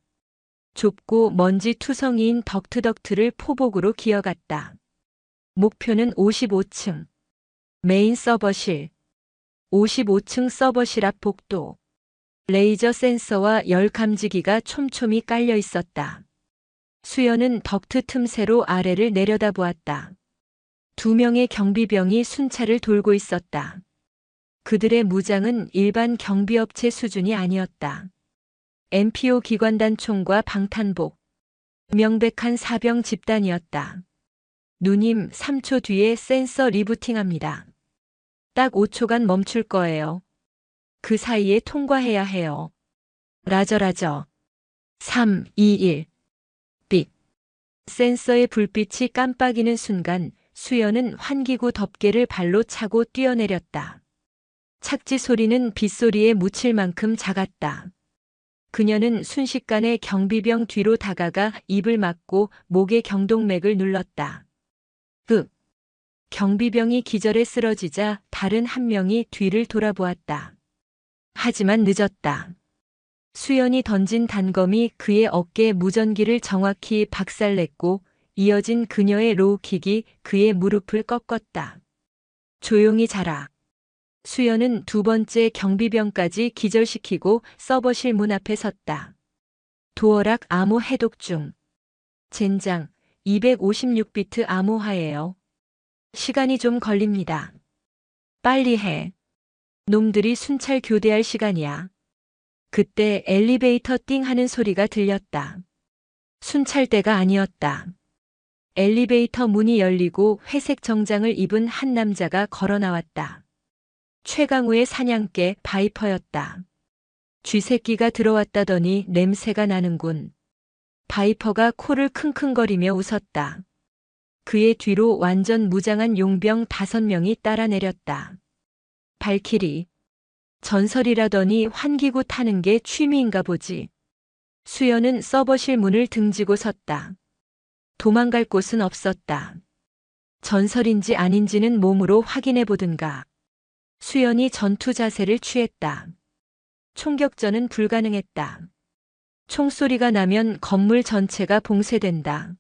좁고 먼지 투성이인 덕트덕트를 포복으로 기어갔다. 목표는 55층. 메인 서버실. 55층 서버실 앞 복도. 레이저 센서와 열 감지기가 촘촘히 깔려 있었다. 수연은 덕트 틈새로 아래를 내려다보았다. 2명의 경비병이 순찰을 돌고 있었다. 그들의 무장은 일반 경비업체 수준이 아니었다. MPO 기관단총과 방탄복. 명백한 사병 집단이었다. 누님 3초 뒤에 센서 리부팅합니다. 딱 5초간 멈출 거예요. 그 사이에 통과해야 해요. 라저. 3, 2, 1. 삑. 센서의 불빛이 깜빡이는 순간 수연은 환기구 덮개를 발로 차고 뛰어내렸다. 착지 소리는 빗소리에 묻힐 만큼 작았다. 그녀는 순식간에 경비병 뒤로 다가가 입을 막고 목의 경동맥을 눌렀다. 경비병이 기절해 쓰러지자 다른 한 명이 뒤를 돌아보았다. 하지만 늦었다. 수연이 던진 단검이 그의 어깨 무전기를 정확히 박살냈고 이어진 그녀의 로우킥이 그의 무릎을 꺾었다. 조용히 자라. 수연은 2번째 경비병까지 기절시키고 서버실 문 앞에 섰다. 도어락 암호 해독 중. 젠장, 256비트 암호화예요. 시간이 좀 걸립니다. 빨리 해. 놈들이 순찰 교대할 시간이야. 그때 엘리베이터 띵 하는 소리가 들렸다. 순찰대가 아니었다. 엘리베이터 문이 열리고 회색 정장을 입은 한 남자가 걸어 나왔다. 최강우의 사냥개 바이퍼였다. 쥐새끼가 들어왔다더니 냄새가 나는군. 바이퍼가 코를 킁킁거리며 웃었다. 그의 뒤로 완전 무장한 용병 5명이 따라 내렸다. 발키리. 전설이라더니 환기구 타는 게 취미인가 보지. 수연은 서버실 문을 등지고 섰다. 도망갈 곳은 없었다. 전설인지 아닌지는 몸으로 확인해 보든가. 수연이 전투 자세를 취했다. 총격전은 불가능했다. 총소리가 나면 건물 전체가 봉쇄된다.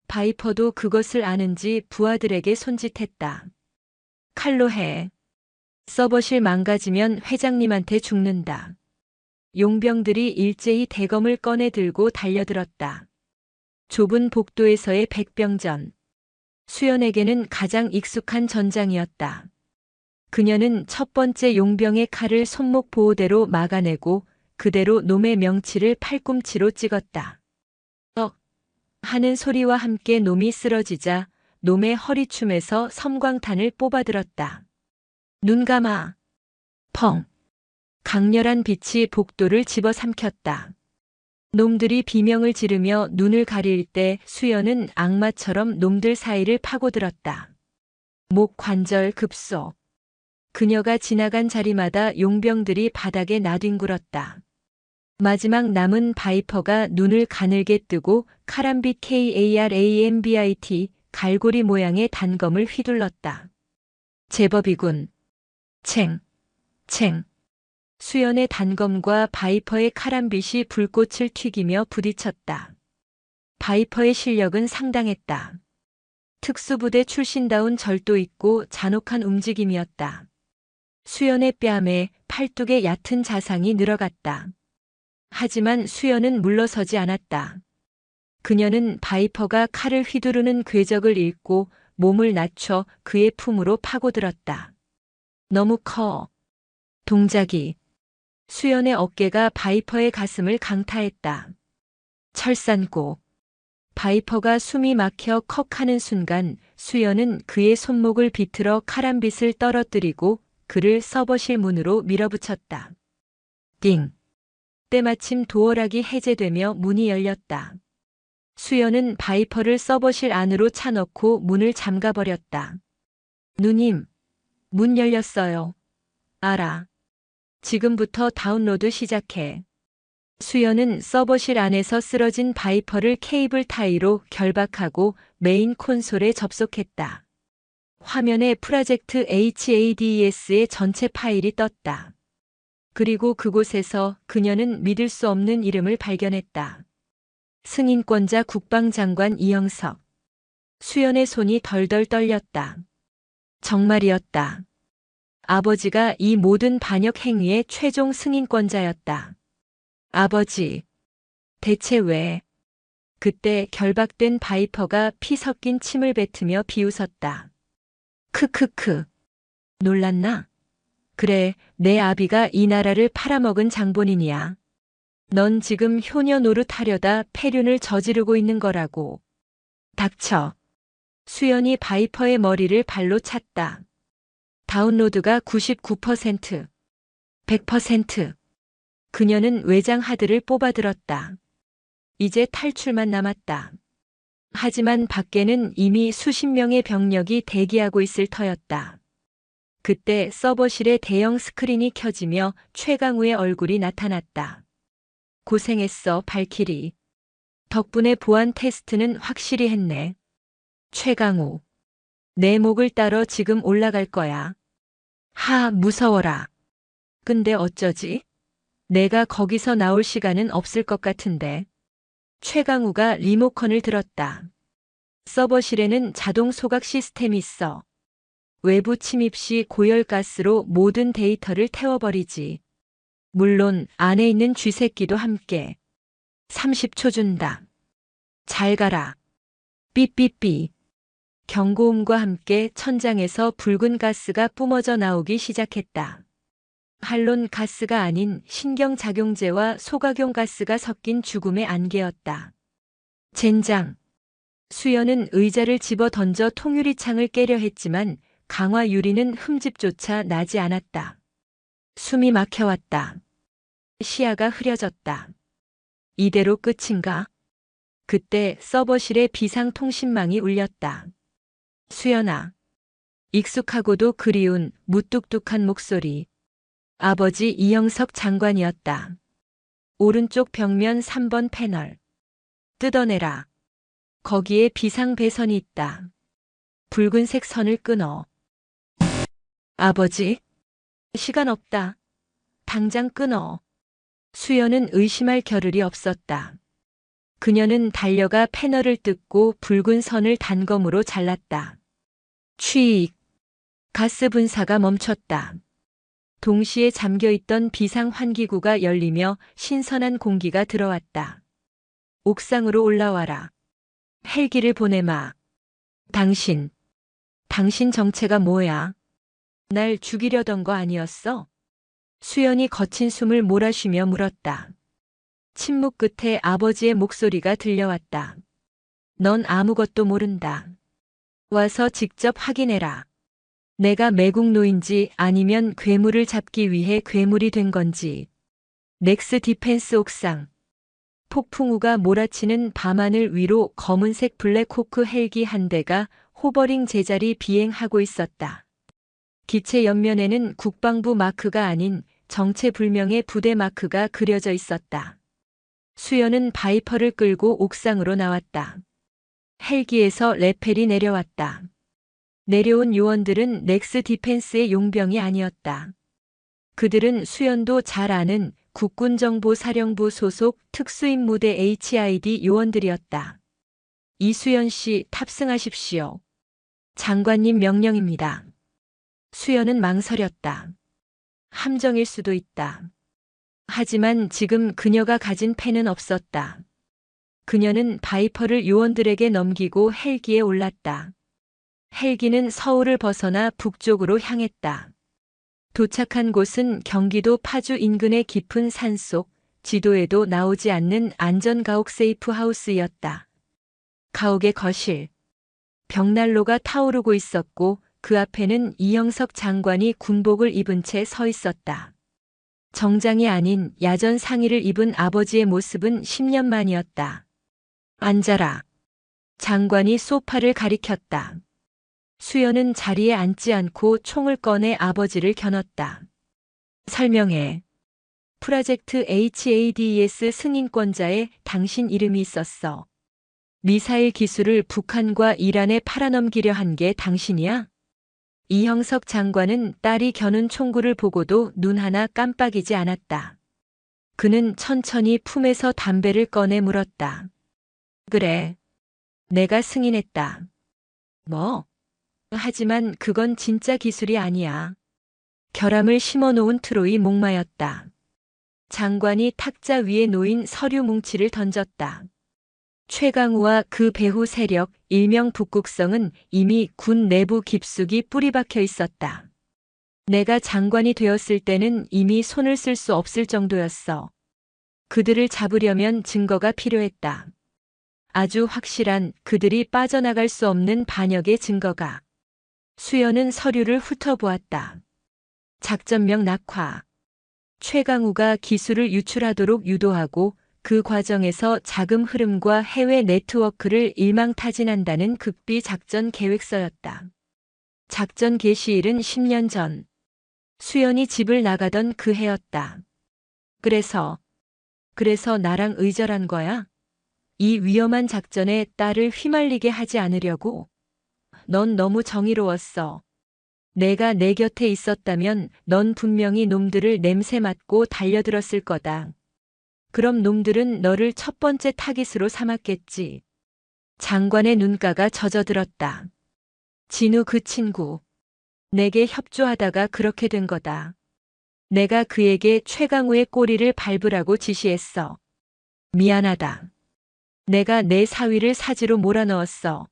바이퍼도 그것을 아는지 부하들에게 손짓했다. 칼로 해. 서버실 망가지면 회장님한테 죽는다. 용병들이 일제히 대검을 꺼내 들고 달려들었다. 좁은 복도에서의 백병전. 수연에게는 가장 익숙한 전장이었다. 그녀는 첫 번째 용병의 칼을 손목 보호대로 막아내고 그대로 놈의 명치를 팔꿈치로 찍었다. 하는 소리와 함께 놈이 쓰러지자 놈의 허리춤에서 섬광탄을 뽑아들었다. 눈 감아. 펑. 강렬한 빛이 복도를 집어삼켰다. 놈들이 비명을 지르며 눈을 가릴 때 수연은 악마처럼 놈들 사이를 파고들었다. 목 관절 급소. 그녀가 지나간 자리마다 용병들이 바닥에 나뒹굴었다. 마지막 남은 바이퍼가 눈을 가늘게 뜨고 카람빗 KARAMBIT 갈고리 모양의 단검을 휘둘렀다. 제법이군. 챙, 챙. 수연의 단검과 바이퍼의 카람빗이 불꽃을 튀기며 부딪혔다. 바이퍼의 실력은 상당했다. 특수부대 출신다운 절도 있고 잔혹한 움직임이었다. 수연의 뺨에 팔뚝의 얕은 자상이 늘어갔다. 하지만 수연은 물러서지 않았다. 그녀는 바이퍼가 칼을 휘두르는 궤적을 읽고 몸을 낮춰 그의 품으로 파고들었다. 너무 커. 동작이. 수연의 어깨가 바이퍼의 가슴을 강타했다. 철산고. 바이퍼가 숨이 막혀 컥하는 순간 수연은 그의 손목을 비틀어 카람빗을 떨어뜨리고 그를 서버실 문으로 밀어붙였다. 띵. 때마침 도어락이 해제되며 문이 열렸다. 수연은 바이퍼를 서버실 안으로 차넣고 문을 잠가버렸다. 누님, 문 열렸어요. 알아. 지금부터 다운로드 시작해. 수연은 서버실 안에서 쓰러진 바이퍼를 케이블 타이로 결박하고 메인 콘솔에 접속했다. 화면에 프로젝트 HADES의 전체 파일이 떴다. 그리고 그곳에서 그녀는 믿을 수 없는 이름을 발견했다. 승인권자 국방장관 이영석. 수연의 손이 덜덜 떨렸다. 정말이었다. 아버지가 이 모든 반역 행위의 최종 승인권자였다. 아버지. 대체 왜? 그때 결박된 바이퍼가 피 섞인 침을 뱉으며 비웃었다. 크크크. 놀랐나? 그래, 내 아비가 이 나라를 팔아먹은 장본인이야. 넌 지금 효녀 노릇하려다 폐륜을 저지르고 있는 거라고. 닥쳐. 수연이 바이퍼의 머리를 발로 찼다. 다운로드가 99%, 100%. 그녀는 외장 하드를 뽑아들었다. 이제 탈출만 남았다. 하지만 밖에는 이미 수십 명의 병력이 대기하고 있을 터였다. 그때 서버실에 대형 스크린이 켜지며 최강우의 얼굴이 나타났다. 고생했어, 발키리. 덕분에 보안 테스트는 확실히 했네. 최강우. 내 목을 따러 지금 올라갈 거야. 하, 무서워라. 근데 어쩌지? 내가 거기서 나올 시간은 없을 것 같은데. 최강우가 리모컨을 들었다. 서버실에는 자동 소각 시스템이 있어. 외부 침입 시 고열가스로 모든 데이터를 태워버리지. 물론 안에 있는 쥐새끼도 함께. 30초 준다. 잘 가라. 삐삐삐. 경고음과 함께 천장에서 붉은 가스가 뿜어져 나오기 시작했다. 할론 가스가 아닌 신경작용제와 소각용 가스가 섞인 죽음의 안개였다. 젠장. 수연은 의자를 집어 던져 통유리창을 깨려 했지만 강화 유리는 흠집조차 나지 않았다. 숨이 막혀왔다. 시야가 흐려졌다. 이대로 끝인가? 그때 서버실의 비상통신망이 울렸다. 수연아. 익숙하고도 그리운 무뚝뚝한 목소리. 아버지 이영석 장관이었다. 오른쪽 벽면 3번 패널. 뜯어내라. 거기에 비상 배선이 있다. 붉은색 선을 끊어. 아버지. 시간 없다. 당장 끊어. 수연은 의심할 겨를이 없었다. 그녀는 달려가 패널을 뜯고 붉은 선을 단검으로 잘랐다. 취익. 가스 분사가 멈췄다. 동시에 잠겨있던 비상 환기구가 열리며 신선한 공기가 들어왔다. 옥상으로 올라와라. 헬기를 보내마. 당신 정체가 뭐야? 날 죽이려던 거 아니었어? 수연이 거친 숨을 몰아쉬며 물었다. 침묵 끝에 아버지의 목소리가 들려왔다. 넌 아무것도 모른다. 와서 직접 확인해라. 내가 매국노인지 아니면 괴물을 잡기 위해 괴물이 된 건지. 넥스 디펜스 옥상. 폭풍우가 몰아치는 밤하늘 위로 검은색 블랙호크 헬기 한 대가 호버링 제자리 비행하고 있었다. 기체 옆면에는 국방부 마크가 아닌 정체불명의 부대 마크가 그려져 있었다. 수연은 바이퍼를 끌고 옥상으로 나왔다. 헬기에서 레펠이 내려왔다. 내려온 요원들은 넥스 디펜스의 용병이 아니었다. 그들은 수연도 잘 아는 국군정보사령부 소속 특수임무대 HID 요원들이었다. 이수연 씨, 탑승하십시오. 장관님 명령입니다. 수연은 망설였다. 함정일 수도 있다. 하지만 지금 그녀가 가진 펜은 없었다. 그녀는 바이퍼를 요원들에게 넘기고 헬기에 올랐다. 헬기는 서울을 벗어나 북쪽으로 향했다. 도착한 곳은 경기도 파주 인근의 깊은 산속, 지도에도 나오지 않는 안전가옥 세이프하우스였다. 가옥의 거실. 벽난로가 타오르고 있었고 그 앞에는 이형석 장관이 군복을 입은 채 서 있었다. 정장이 아닌 야전 상의를 입은 아버지의 모습은 10년 만이었다. 앉아라. 장관이 소파를 가리켰다. 수연은 자리에 앉지 않고 총을 꺼내 아버지를 겨눴다. 설명해. 프로젝트 HADES 승인권자에 당신 이름이 있었어. 미사일 기술을 북한과 이란에 팔아넘기려 한 게 당신이야? 이형석 장관은 딸이 겨눈 총구를 보고도 눈 하나 깜빡이지 않았다. 그는 천천히 품에서 담배를 꺼내 물었다. 그래. 내가 승인했다. 뭐? 하지만 그건 진짜 기술이 아니야. 결함을 심어놓은 트로이 목마였다. 장관이 탁자 위에 놓인 서류 뭉치를 던졌다. 최강우와 그 배후 세력, 일명 북극성은 이미 군 내부 깊숙이 뿌리박혀 있었다. 내가 장관이 되었을 때는 이미 손을 쓸 수 없을 정도였어. 그들을 잡으려면 증거가 필요했다. 아주 확실한, 그들이 빠져나갈 수 없는 반역의 증거가. 수연은 서류를 훑어보았다. 작전명 낙화. 최강우가 기술을 유출하도록 유도하고 그 과정에서 자금 흐름과 해외 네트워크를 일망타진한다는 극비 작전 계획서였다. 작전 개시일은 10년 전. 수연이 집을 나가던 그 해였다. 그래서 나랑 의절한 거야? 이 위험한 작전에 딸을 휘말리게 하지 않으려고? 넌 너무 정의로웠어. 내가 내 곁에 있었다면 넌 분명히 놈들을 냄새 맡고 달려들었을 거다. 그럼 놈들은 너를 첫 번째 타깃으로 삼았겠지. 장관의 눈가가 젖어들었다. 진우 그 친구. 내게 협조하다가 그렇게 된 거다. 내가 그에게 최강우의 꼬리를 밟으라고 지시했어. 미안하다. 내가 내 사위를 사지로 몰아넣었어.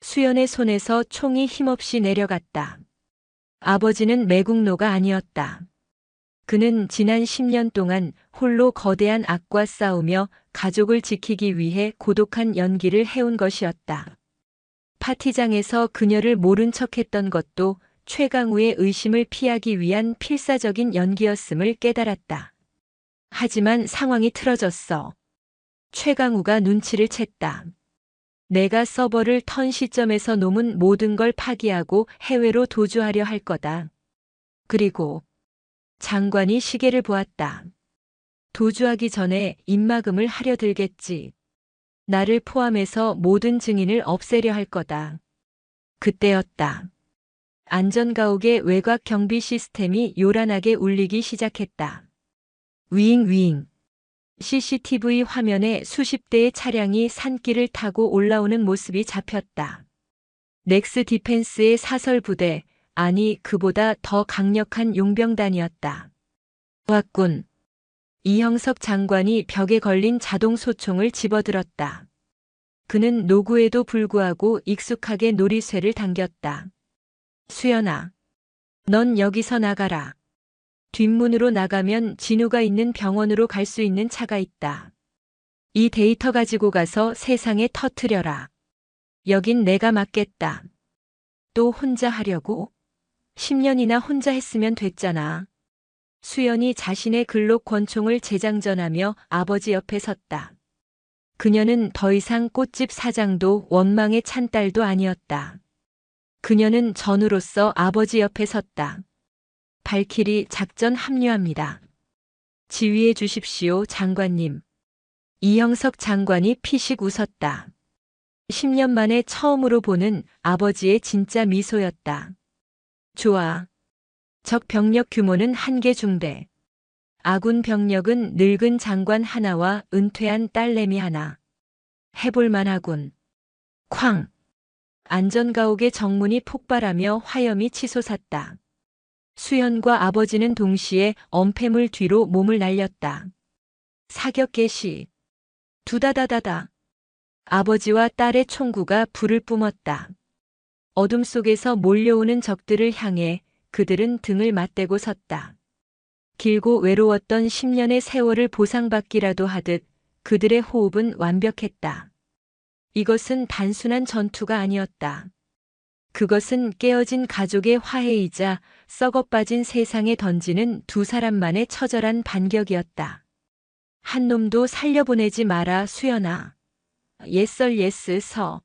수연의 손에서 총이 힘없이 내려갔다. 아버지는 매국노가 아니었다. 그는 지난 10년 동안 홀로 거대한 악과 싸우며 가족을 지키기 위해 고독한 연기를 해온 것이었다. 파티장에서 그녀를 모른 척했던 것도 최강우의 의심을 피하기 위한 필사적인 연기였음을 깨달았다. 하지만 상황이 틀어졌어. 최강우가 눈치를 챘다. 내가 서버를 턴 시점에서 놈은 모든 걸 파기하고 해외로 도주하려 할 거다. 그리고 장관이 시계를 보았다. 도주하기 전에 입막음을 하려 들겠지. 나를 포함해서 모든 증인을 없애려 할 거다. 그때였다. 안전가옥의 외곽 경비 시스템이 요란하게 울리기 시작했다. 윙윙. CCTV 화면에 수십 대의 차량이 산길을 타고 올라오는 모습이 잡혔다. 넥스 디펜스의 사설 부대, 아니 그보다 더 강력한 용병단이었다. 왔군. 이형석 장관이 벽에 걸린 자동 소총을 집어들었다. 그는 노구에도 불구하고 익숙하게 놀이쇠를 당겼다. 수연아, 넌 여기서 나가라. 뒷문으로 나가면 진우가 있는 병원으로 갈 수 있는 차가 있다. 이 데이터 가지고 가서 세상에 터뜨려라. 여긴 내가 맡겠다. 또 혼자 하려고? 10년이나 혼자 했으면 됐잖아. 수연이 자신의 글록 권총을 재장전하며 아버지 옆에 섰다. 그녀는 더 이상 꽃집 사장도 원망에 찬 딸도 아니었다. 그녀는 전우로서 아버지 옆에 섰다. 발키리 작전 합류합니다. 지휘해 주십시오, 장관님. 이형석 장관이 피식 웃었다. 10년 만에 처음으로 보는 아버지의 진짜 미소였다. 좋아. 적 병력 규모는 1개 중대. 아군 병력은 늙은 장관 하나와 은퇴한 딸내미 하나. 해볼만 하군. 쾅! 안전가옥의 정문이 폭발하며 화염이 치솟았다. 수연과 아버지는 동시에 엄폐물 뒤로 몸을 날렸다. 사격 개시. 두다다다다. 아버지와 딸의 총구가 불을 뿜었다. 어둠 속에서 몰려오는 적들을 향해 그들은 등을 맞대고 섰다. 길고 외로웠던 10년의 세월을 보상받기라도 하듯 그들의 호흡은 완벽했다. 이것은 단순한 전투가 아니었다. 그것은 깨어진 가족의 화해이자 썩어빠진 세상에 던지는 두 사람만의 처절한 반격이었다. 한 놈도 살려보내지 마라, 수연아. 예썰 예스 서.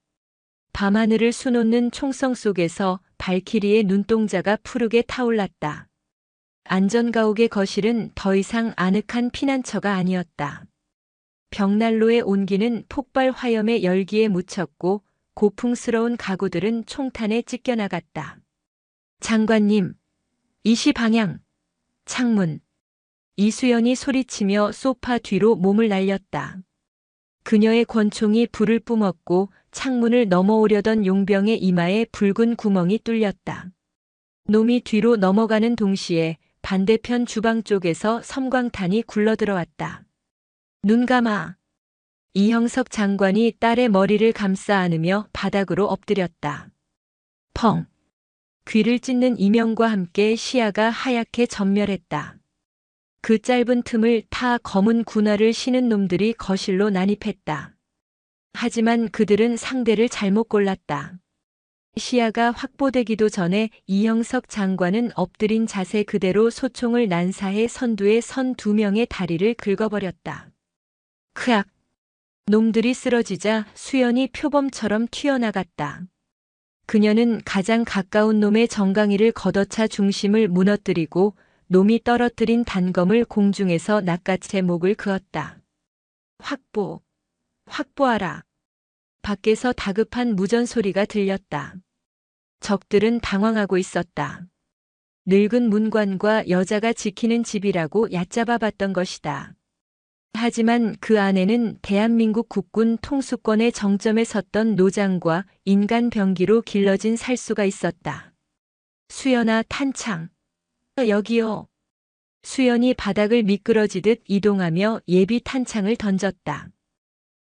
밤하늘을 수놓는 총성 속에서 발키리의 눈동자가 푸르게 타올랐다. 안전가옥의 거실은 더 이상 아늑한 피난처가 아니었다. 벽난로의 온기는 폭발 화염의 열기에 묻혔고 고풍스러운 가구들은 총탄에 찢겨나갔다. 장관님, 이시 방향, 창문. 이수연이 소리치며 소파 뒤로 몸을 날렸다. 그녀의 권총이 불을 뿜었고 창문을 넘어오려던 용병의 이마에 붉은 구멍이 뚫렸다. 놈이 뒤로 넘어가는 동시에 반대편 주방 쪽에서 섬광탄이 굴러들어왔다. 눈 감아. 이형석 장관이 딸의 머리를 감싸 안으며 바닥으로 엎드렸다. 펑. 귀를 찢는 이명과 함께 시야가 하얗게 전멸했다. 그 짧은 틈을 타 검은 군화를 신은 놈들이 거실로 난입했다. 하지만 그들은 상대를 잘못 골랐다. 시야가 확보되기도 전에 이형석 장관은 엎드린 자세 그대로 소총을 난사해 선두에 선 2명의 다리를 긁어버렸다. 크악! 놈들이 쓰러지자 수연이 표범처럼 튀어나갔다. 그녀는 가장 가까운 놈의 정강이를 걷어차 중심을 무너뜨리고 놈이 떨어뜨린 단검을 공중에서 낚아채 목을 그었다. 확보하라. 밖에서 다급한 무전 소리가 들렸다. 적들은 당황하고 있었다. 늙은 문관과 여자가 지키는 집이라고 얕잡아 봤던 것이다. 하지만 그 안에는 대한민국 국군 통수권의 정점에 섰던 노장과 인간 병기로 길러진 살수가 있었다. 수연아, 탄창. 여기요. 수연이 바닥을 미끄러지듯 이동하며 예비 탄창을 던졌다.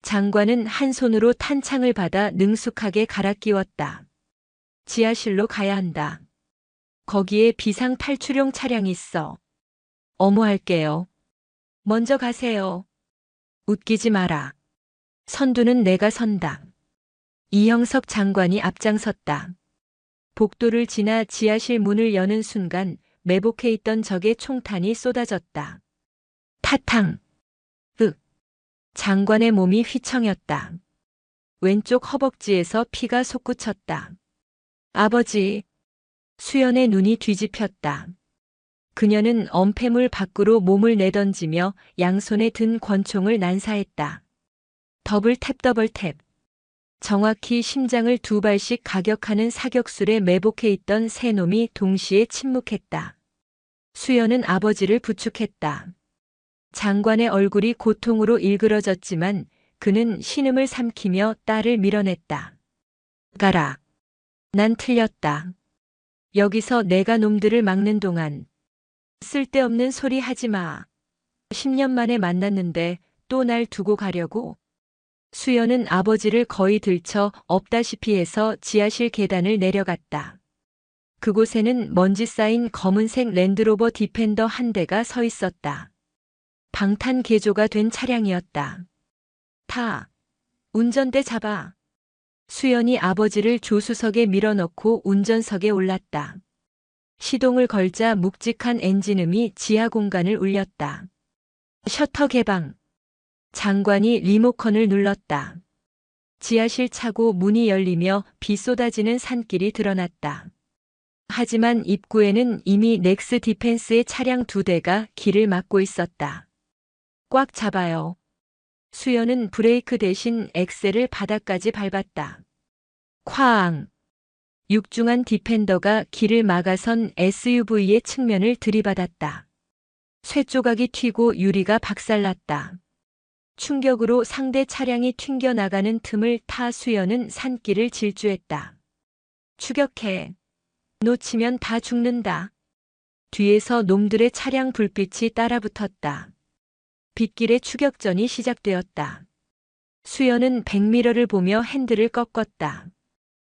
장관은 한 손으로 탄창을 받아 능숙하게 갈아 끼웠다. 지하실로 가야 한다. 거기에 비상 탈출용 차량이 있어. 어머할게요. 먼저 가세요. 웃기지 마라. 선두는 내가 선다. 이형석 장관이 앞장섰다. 복도를 지나 지하실 문을 여는 순간 매복해 있던 적의 총탄이 쏟아졌다. 타탕. 장관의 몸이 휘청였다. 왼쪽 허벅지에서 피가 솟구쳤다. 아버지. 수연의 눈이 뒤집혔다. 그녀는 엄폐물 밖으로 몸을 내던지며 양손에 든 권총을 난사했다. 더블 탭. 정확히 심장을 2발씩 가격하는 사격술에 매복해 있던 세 놈이 동시에 침묵했다. 수연은 아버지를 부축했다. 장관의 얼굴이 고통으로 일그러졌지만 그는 신음을 삼키며 딸을 밀어냈다. 가라. 난 틀렸다. 여기서 내가 놈들을 막는 동안 쓸데없는 소리 하지 마. 10년 만에 만났는데 또 날 두고 가려고? 수연은 아버지를 거의 들쳐 업다시피 해서 지하실 계단을 내려갔다. 그곳에는 먼지 쌓인 검은색 랜드로버 디펜더 한 대가 서 있었다. 방탄 개조가 된 차량이었다. 타. 운전대 잡아. 수연이 아버지를 조수석에 밀어넣고 운전석에 올랐다. 시동을 걸자 묵직한 엔진음이 지하 공간을 울렸다. 셔터 개방. 장관이 리모컨을 눌렀다. 지하실 차고 문이 열리며 비 쏟아지는 산길이 드러났다. 하지만 입구에는 이미 넥스 디펜스의 차량 2대가 길을 막고 있었다. 꽉 잡아요. 수연은 브레이크 대신 엑셀을 바닥까지 밟았다. 쾅! 육중한 디펜더가 길을 막아선 SUV의 측면을 들이받았다. 쇠조각이 튀고 유리가 박살났다. 충격으로 상대 차량이 튕겨나가는 틈을 타 수연은 산길을 질주했다. 추격해. 놓치면 다 죽는다. 뒤에서 놈들의 차량 불빛이 따라붙었다. 빗길의 추격전이 시작되었다. 수연은 백미러를 보며 핸들을 꺾었다.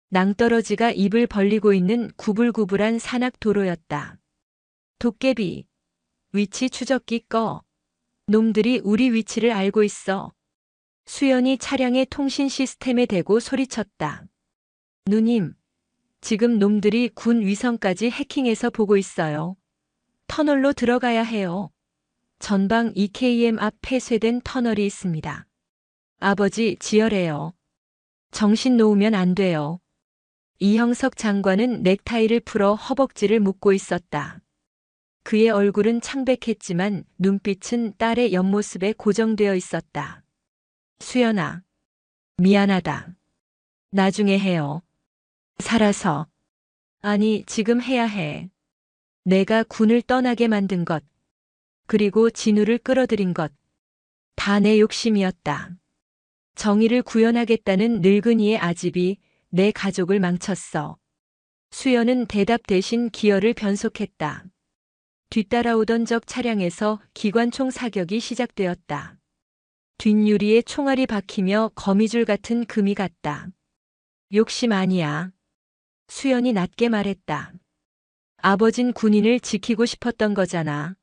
낭떠러지가 입을 벌리고 있는 구불구불한 산악도로였다. 도깨비. 위치 추적기 꺼. 놈들이 우리 위치를 알고 있어. 수연이 차량의 통신 시스템에 대고 소리쳤다. 누님, 지금 놈들이 군 위성까지 해킹해서 보고 있어요. 터널로 들어가야 해요. 전방 EKM 앞 폐쇄된 터널이 있습니다. 아버지 지혈해요. 정신 놓으면 안 돼요. 이형석 장관은 넥타이를 풀어 허벅지를 묶고 있었다. 그의 얼굴은 창백했지만 눈빛은 딸의 옆모습에 고정되어 있었다. 수연아, 미안하다. 나중에 해요. 살아서. 아니, 지금 해야 해. 내가 군을 떠나게 만든 것, 그리고 진우를 끌어들인 것, 다 내 욕심이었다. 정의를 구현하겠다는 늙은이의 아집이 내 가족을 망쳤어. 수연은 대답 대신 기어를 변속했다. 뒤따라오던 적 차량에서 기관총 사격이 시작되었다. 뒷유리에 총알이 박히며 거미줄 같은 금이 갔다. 욕심 아니야. 수연이 낮게 말했다. 아버진 군인을 지키고 싶었던 거잖아.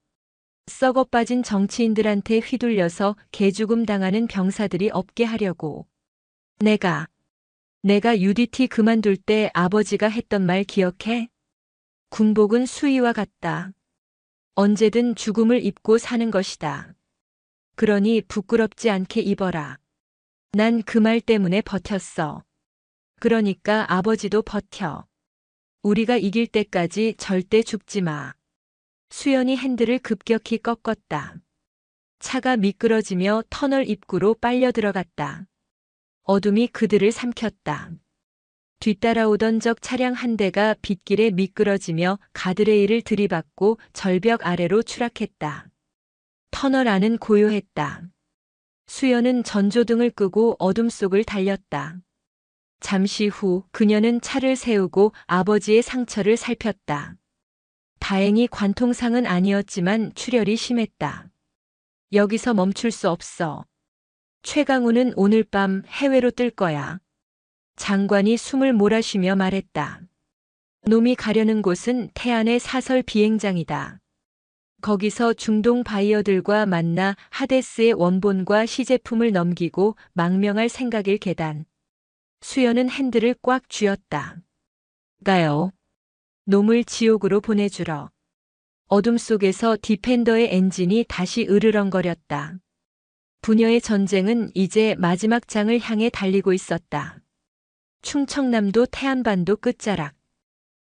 썩어 빠진 정치인들한테 휘둘려서 개죽음 당하는 병사들이 없게 하려고. 내가 UDT 그만둘 때 아버지가 했던 말 기억해? 군복은 수의와 같다. 언제든 죽음을 입고 사는 것이다. 그러니 부끄럽지 않게 입어라. 난 그 말 때문에 버텼어. 그러니까 아버지도 버텨. 우리가 이길 때까지 절대 죽지 마. 수연이 핸들을 급격히 꺾었다. 차가 미끄러지며 터널 입구로 빨려 들어갔다. 어둠이 그들을 삼켰다. 뒤따라오던 적 차량 한 대가 빗길에 미끄러지며 가드레일을 들이받고 절벽 아래로 추락했다. 터널 안은 고요했다. 수연은 전조등을 끄고 어둠 속을 달렸다. 잠시 후 그녀는 차를 세우고 아버지의 상처를 살폈다. 다행히 관통상은 아니었지만 출혈이 심했다. 여기서 멈출 수 없어. 최강우는 오늘 밤 해외로 뜰 거야. 장관이 숨을 몰아쉬며 말했다. 놈이 가려는 곳은 태안의 사설 비행장이다. 거기서 중동 바이어들과 만나 하데스의 원본과 시제품을 넘기고 망명할 생각일 계단. 수연은 핸들을 꽉 쥐었다. 가요. 놈을 지옥으로 보내주러. 어둠 속에서 디펜더의 엔진이 다시 으르렁거렸다. 부녀의 전쟁은 이제 마지막 장을 향해 달리고 있었다. 충청남도 태안반도 끝자락.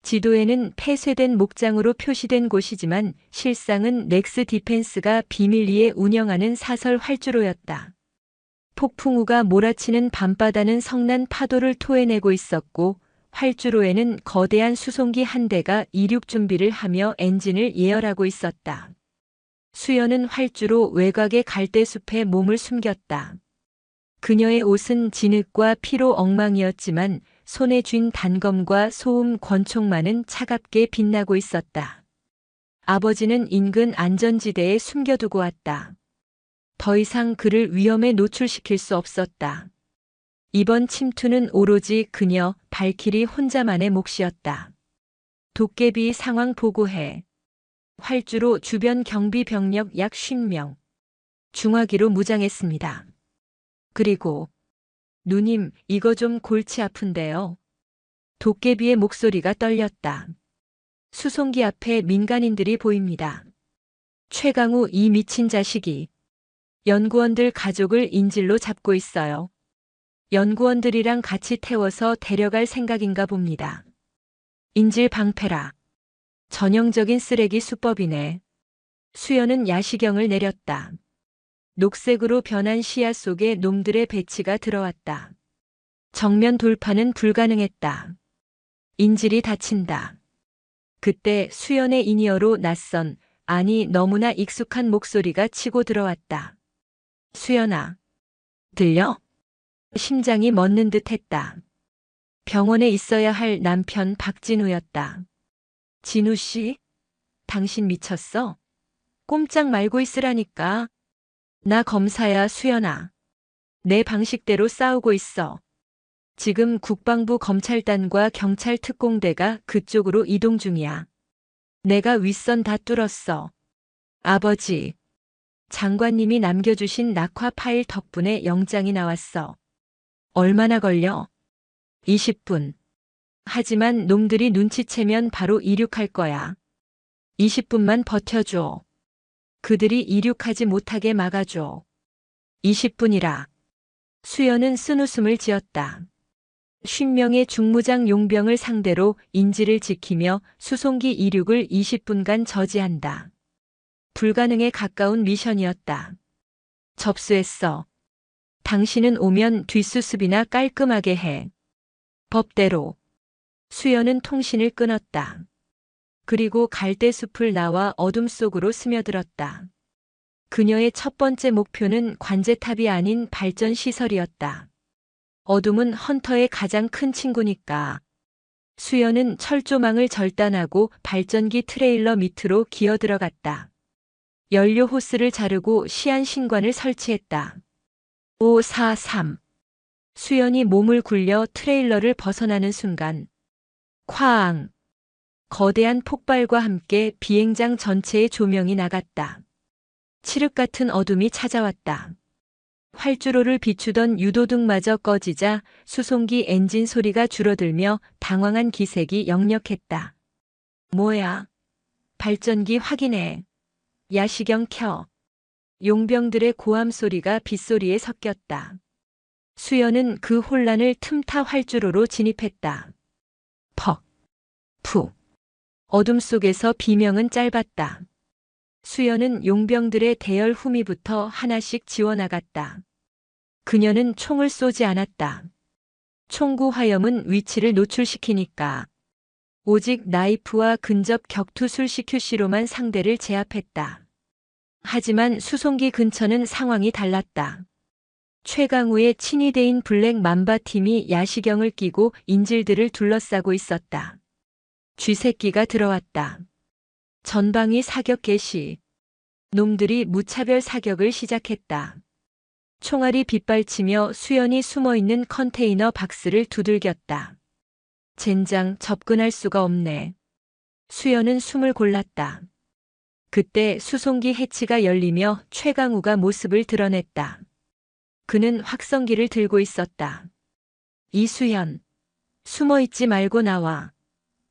지도에는 폐쇄된 목장으로 표시된 곳이지만 실상은 넥스 디펜스가 비밀리에 운영하는 사설 활주로였다. 폭풍우가 몰아치는 밤바다는 성난 파도를 토해내고 있었고 활주로에는 거대한 수송기 한 대가 이륙 준비를 하며 엔진을 예열하고 있었다. 수연은 활주로 외곽의 갈대숲에 몸을 숨겼다. 그녀의 옷은 진흙과 피로 엉망이었지만 손에 쥔 단검과 소음 권총만은 차갑게 빛나고 있었다. 아버지는 인근 안전지대에 숨겨두고 왔다. 더 이상 그를 위험에 노출시킬 수 없었다. 이번 침투는 오로지 그녀 발키리 혼자만의 몫이었다. 도깨비 상황 보고해. 활주로 주변 경비 병력 약 50명. 중화기로 무장했습니다. 그리고 누님, 이거 좀 골치 아픈데요. 도깨비의 목소리가 떨렸다. 수송기 앞에 민간인들이 보입니다. 최강우 이 미친 자식이. 연구원들 가족을 인질로 잡고 있어요. 연구원들이랑 같이 태워서 데려갈 생각인가 봅니다. 인질 방패라. 전형적인 쓰레기 수법이네. 수연은 야시경을 내렸다. 녹색으로 변한 시야 속에 놈들의 배치가 들어왔다. 정면 돌파는 불가능했다. 인질이 다친다. 그때 수연의 인이어로 낯선, 아니 너무나 익숙한 목소리가 치고 들어왔다. 수연아, 들려? 심장이 멎는 듯 했다. 병원에 있어야 할 남편 박진우였다. 진우 씨? 당신 미쳤어? 꼼짝 말고 있으라니까. 나 검사야, 수연아. 내 방식대로 싸우고 있어. 지금 국방부 검찰단과 경찰 특공대가 그쪽으로 이동 중이야. 내가 윗선 다 뚫었어. 아버지. 장관님이 남겨주신 낙화 파일 덕분에 영장이 나왔어. 얼마나 걸려? 20분. 하지만 놈들이 눈치채면 바로 이륙할 거야. 20분만 버텨줘. 그들이 이륙하지 못하게 막아줘. 20분이라. 수연은 쓴웃음을 지었다. 50명의 중무장 용병을 상대로 인질을 지키며 수송기 이륙을 20분간 저지한다. 불가능에 가까운 미션이었다. 접수했어. 당신은 오면 뒷수습이나 깔끔하게 해. 법대로. 수연은 통신을 끊었다. 그리고 갈대숲을 나와 어둠 속으로 스며들었다. 그녀의 첫 번째 목표는 관제탑이 아닌 발전시설이었다. 어둠은 헌터의 가장 큰 친구니까. 수연은 철조망을 절단하고 발전기 트레일러 밑으로 기어 들어갔다. 연료 호스를 자르고 시한신관을 설치했다. 543. 수연이 몸을 굴려 트레일러를 벗어나는 순간 쾅! 거대한 폭발과 함께 비행장 전체의 조명이 나갔다. 칠흑 같은 어둠이 찾아왔다. 활주로를 비추던 유도등마저 꺼지자 수송기 엔진 소리가 줄어들며 당황한 기색이 역력했다. 뭐야? 발전기 확인해. 야시경 켜. 용병들의 고함 소리가 빗소리에 섞였다. 수연은 그 혼란을 틈타 활주로로 진입했다. 퍽. 푹. 어둠 속에서 비명은 짧았다. 수연은 용병들의 대열 후미부터 하나씩 지워나갔다. 그녀는 총을 쏘지 않았다. 총구 화염은 위치를 노출시키니까. 오직 나이프와 근접 격투술 CQC로만 상대를 제압했다. 하지만 수송기 근처는 상황이 달랐다. 최강우의 친위대인 블랙 맘바 팀이 야시경을 끼고 인질들을 둘러싸고 있었다. 쥐새끼가 들어왔다. 전방위 사격 개시. 놈들이 무차별 사격을 시작했다. 총알이 빗발치며 수연이 숨어있는 컨테이너 박스를 두들겼다. 젠장, 접근할 수가 없네. 수연은 숨을 골랐다. 그때 수송기 해치가 열리며 최강우가 모습을 드러냈다. 그는 확성기를 들고 있었다. 이수연, 숨어있지 말고 나와.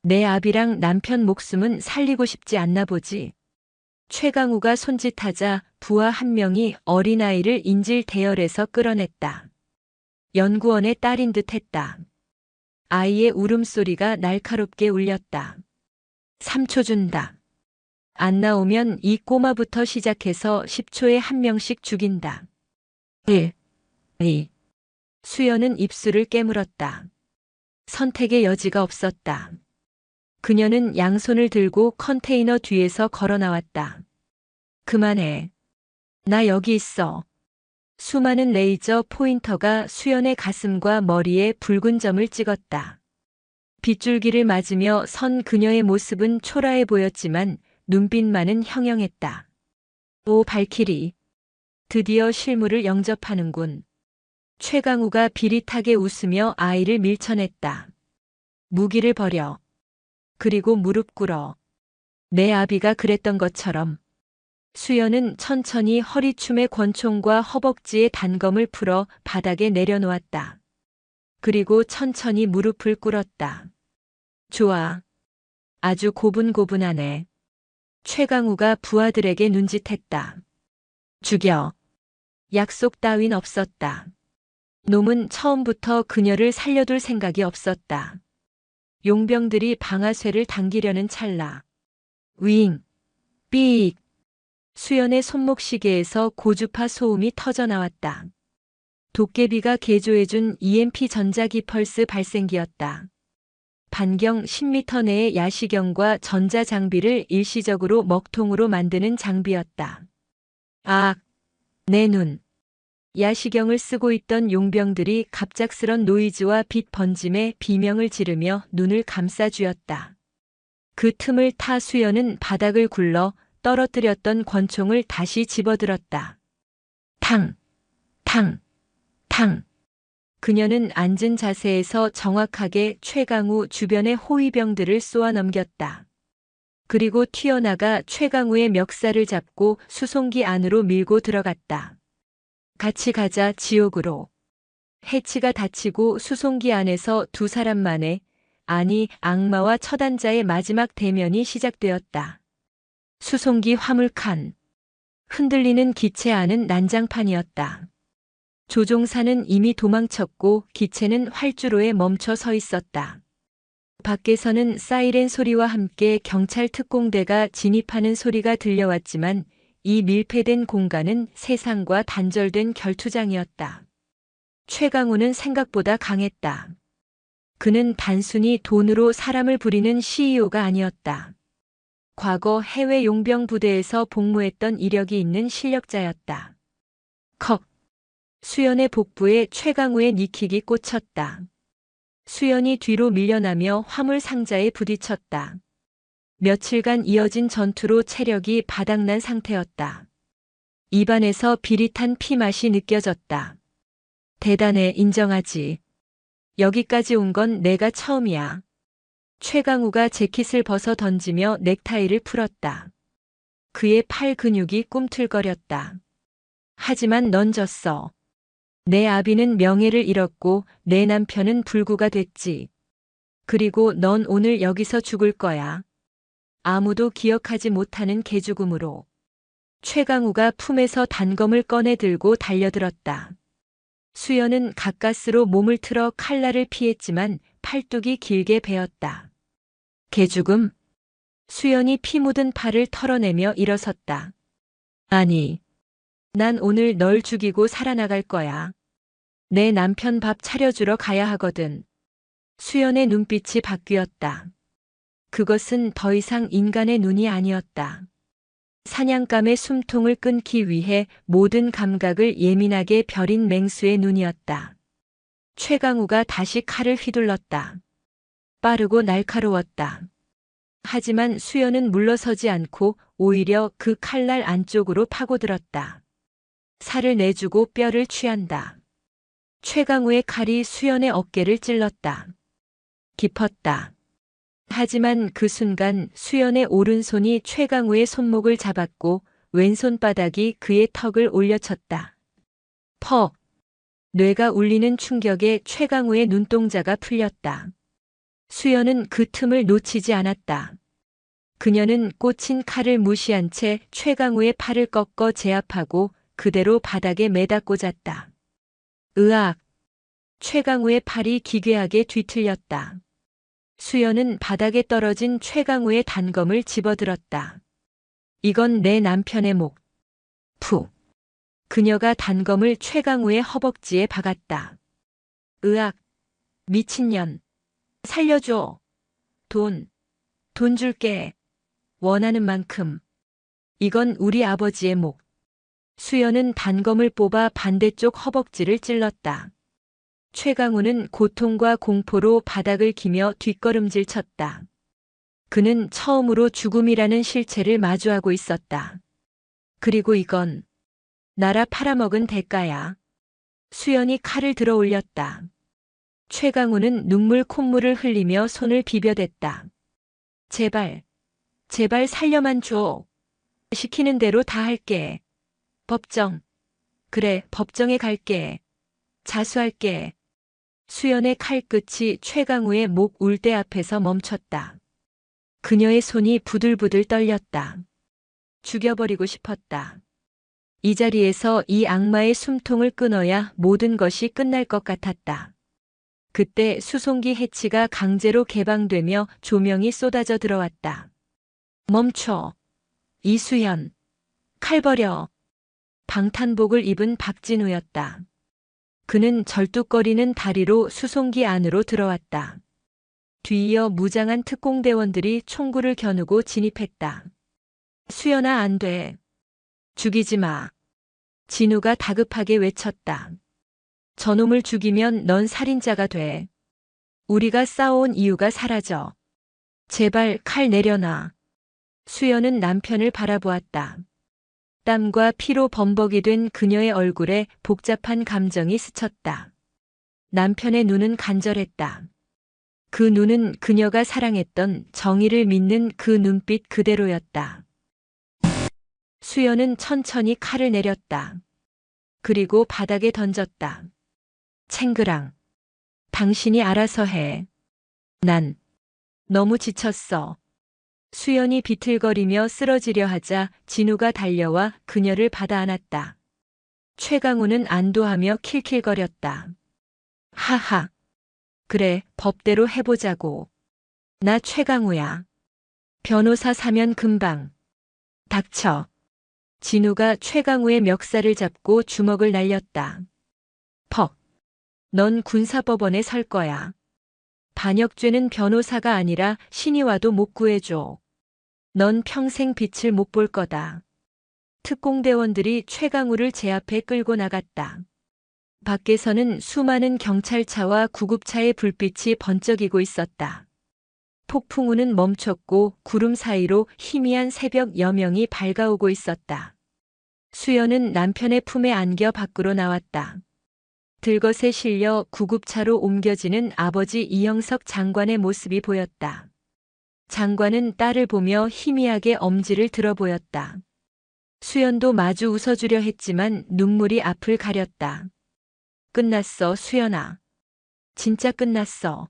내 아비랑 남편 목숨은 살리고 싶지 않나 보지. 최강우가 손짓하자 부하 한 명이 어린아이를 인질 대열에서 끌어냈다. 연구원의 딸인 듯 했다. 아이의 울음소리가 날카롭게 울렸다. 3초 준다. 안 나오면 이 꼬마부터 시작해서 10초에 한 명씩 죽인다. 1, 2. 수연은 입술을 깨물었다. 선택의 여지가 없었다. 그녀는 양손을 들고 컨테이너 뒤에서 걸어 나왔다. 그만해. 나 여기 있어. 수많은 레이저 포인터가 수연의 가슴과 머리에 붉은 점을 찍었다. 빗줄기를 맞으며 선 그녀의 모습은 초라해 보였지만 눈빛만은 형형했다. 오 발키리. 드디어 실물을 영접하는군. 최강우가 비릿하게 웃으며 아이를 밀쳐냈다. 무기를 버려. 그리고 무릎 꿇어. 내 아비가 그랬던 것처럼. 수연은 천천히 허리춤의 권총과 허벅지의 단검을 풀어 바닥에 내려놓았다. 그리고 천천히 무릎을 꿇었다. 좋아. 아주 고분고분하네. 최강우가 부하들에게 눈짓했다. 죽여. 약속 따윈 없었다. 놈은 처음부터 그녀를 살려둘 생각이 없었다. 용병들이 방아쇠를 당기려는 찰나. 윙, 삑. 수연의 손목시계에서 고주파 소음이 터져나왔다. 도깨비가 개조해준 EMP 전자기펄스 발생기였다. 반경 10m 내의 야시경과 전자장비를 일시적으로 먹통으로 만드는 장비였다. 아, 내 눈. 야시경을 쓰고 있던 용병들이 갑작스런 노이즈와 빛 번짐에 비명을 지르며 눈을 감싸쥐었다. 그 틈을 타 수연은 바닥을 굴러 떨어뜨렸던 권총을 다시 집어들었다. 탕, 탕, 탕. 그녀는 앉은 자세에서 정확하게 최강우 주변의 호위병들을 쏘아 넘겼다. 그리고 튀어나가 최강우의 멱살을 잡고 수송기 안으로 밀고 들어갔다. 같이 가자 지옥으로. 해치가 다치고 수송기 안에서 두 사람만의, 아니 악마와 처단자의 마지막 대면이 시작되었다. 수송기 화물칸. 흔들리는 기체 안은 난장판이었다. 조종사는 이미 도망쳤고 기체는 활주로에 멈춰 서 있었다. 밖에서는 사이렌 소리와 함께 경찰 특공대가 진입하는 소리가 들려왔지만 이 밀폐된 공간은 세상과 단절된 결투장이었다. 최강우는 생각보다 강했다. 그는 단순히 돈으로 사람을 부리는 CEO가 아니었다. 과거 해외 용병 부대에서 복무했던 이력이 있는 실력자였다. 컥. 수연의 복부에 최강우의 니킥이 꽂혔다. 수연이 뒤로 밀려나며 화물 상자에 부딪혔다. 며칠간 이어진 전투로 체력이 바닥난 상태였다. 입안에서 비릿한 피맛이 느껴졌다. 대단해, 인정하지. 여기까지 온 건 내가 처음이야. 최강우가 재킷을 벗어 던지며 넥타이를 풀었다. 그의 팔 근육이 꿈틀거렸다. 하지만 넌 졌어. 내 아비는 명예를 잃었고 내 남편은 불구가 됐지. 그리고 넌 오늘 여기서 죽을 거야. 아무도 기억하지 못하는 개죽음으로. 최강우가 품에서 단검을 꺼내 들고 달려들었다. 수연은 가까스로 몸을 틀어 칼날을 피했지만 팔뚝이 길게 베었다. 개죽음? 수연이 피 묻은 팔을 털어내며 일어섰다. 아니, 난 오늘 널 죽이고 살아나갈 거야. 내 남편 밥 차려주러 가야 하거든. 수연의 눈빛이 바뀌었다. 그것은 더 이상 인간의 눈이 아니었다. 사냥감의 숨통을 끊기 위해 모든 감각을 예민하게 벼린 맹수의 눈이었다. 최강우가 다시 칼을 휘둘렀다. 빠르고 날카로웠다. 하지만 수연은 물러서지 않고 오히려 그 칼날 안쪽으로 파고들었다. 살을 내주고 뼈를 취한다. 최강우의 칼이 수연의 어깨를 찔렀다. 깊었다. 하지만 그 순간 수연의 오른손이 최강우의 손목을 잡았고 왼손바닥이 그의 턱을 올려쳤다. 퍽! 뇌가 울리는 충격에 최강우의 눈동자가 풀렸다. 수연은 그 틈을 놓치지 않았다. 그녀는 꽂힌 칼을 무시한 채 최강우의 팔을 꺾어 제압하고 그대로 바닥에 매다 꽂았다. 으악! 최강우의 팔이 기괴하게 뒤틀렸다. 수연은 바닥에 떨어진 최강우의 단검을 집어들었다. 이건 내 남편의 목. 푸. 그녀가 단검을 최강우의 허벅지에 박았다. 으악! 미친년. 살려줘. 돈 줄게. 원하는 만큼. 이건 우리 아버지의 목. 수연은 단검을 뽑아 반대쪽 허벅지를 찔렀다. 최강우는 고통과 공포로 바닥을 기며 뒷걸음질 쳤다. 그는 처음으로 죽음이라는 실체를 마주하고 있었다. 그리고 이건 나라 팔아먹은 대가야. 수연이 칼을 들어 올렸다. 최강우는 눈물 콧물을 흘리며 손을 비벼댔다. 제발 살려만 줘. 시키는 대로 다 할게. 법정. 그래, 법정에 갈게. 자수할게. 수연의 칼끝이 최강우의 목 울대 앞에서 멈췄다. 그녀의 손이 부들부들 떨렸다. 죽여버리고 싶었다. 이 자리에서 이 악마의 숨통을 끊어야 모든 것이 끝날 것 같았다. 그때 수송기 해치가 강제로 개방되며 조명이 쏟아져 들어왔다. 멈춰. 이수연. 칼 버려. 방탄복을 입은 박진우였다. 그는 절뚝거리는 다리로 수송기 안으로 들어왔다. 뒤이어 무장한 특공대원들이 총구를 겨누고 진입했다. 수연아, 안 돼. 죽이지 마. 진우가 다급하게 외쳤다. 저놈을 죽이면 넌 살인자가 돼. 우리가 싸워온 이유가 사라져. 제발 칼 내려놔. 수연은 남편을 바라보았다. 땀과 피로 범벅이 된 그녀의 얼굴에 복잡한 감정이 스쳤다. 남편의 눈은 간절했다. 그 눈은 그녀가 사랑했던 정의를 믿는 그 눈빛 그대로였다. 수연은 천천히 칼을 내렸다. 그리고 바닥에 던졌다. 챙그랑. 당신이 알아서 해. 난 너무 지쳤어. 수연이 비틀거리며 쓰러지려 하자 진우가 달려와 그녀를 받아 안았다. 최강우는 안도하며 킬킬거렸다. 하하. 그래, 법대로 해보자고. 나 최강우야. 변호사 사면 금방. 닥쳐. 진우가 최강우의 멱살을 잡고 주먹을 날렸다. 퍽. 넌 군사법원에 설 거야. 반역죄는 변호사가 아니라 신이 와도 못 구해줘. 넌 평생 빛을 못 볼 거다. 특공대원들이 최강우를 제 앞에 끌고 나갔다. 밖에서는 수많은 경찰차와 구급차의 불빛이 번쩍이고 있었다. 폭풍우는 멈췄고 구름 사이로 희미한 새벽 여명이 밝아오고 있었다. 수연은 남편의 품에 안겨 밖으로 나왔다. 들것에 실려 구급차로 옮겨지는 아버지 이영석 장관의 모습이 보였다. 장관은 딸을 보며 희미하게 엄지를 들어 보였다. 수연도 마주 웃어주려 했지만 눈물이 앞을 가렸다. 끝났어, 수연아. 진짜 끝났어.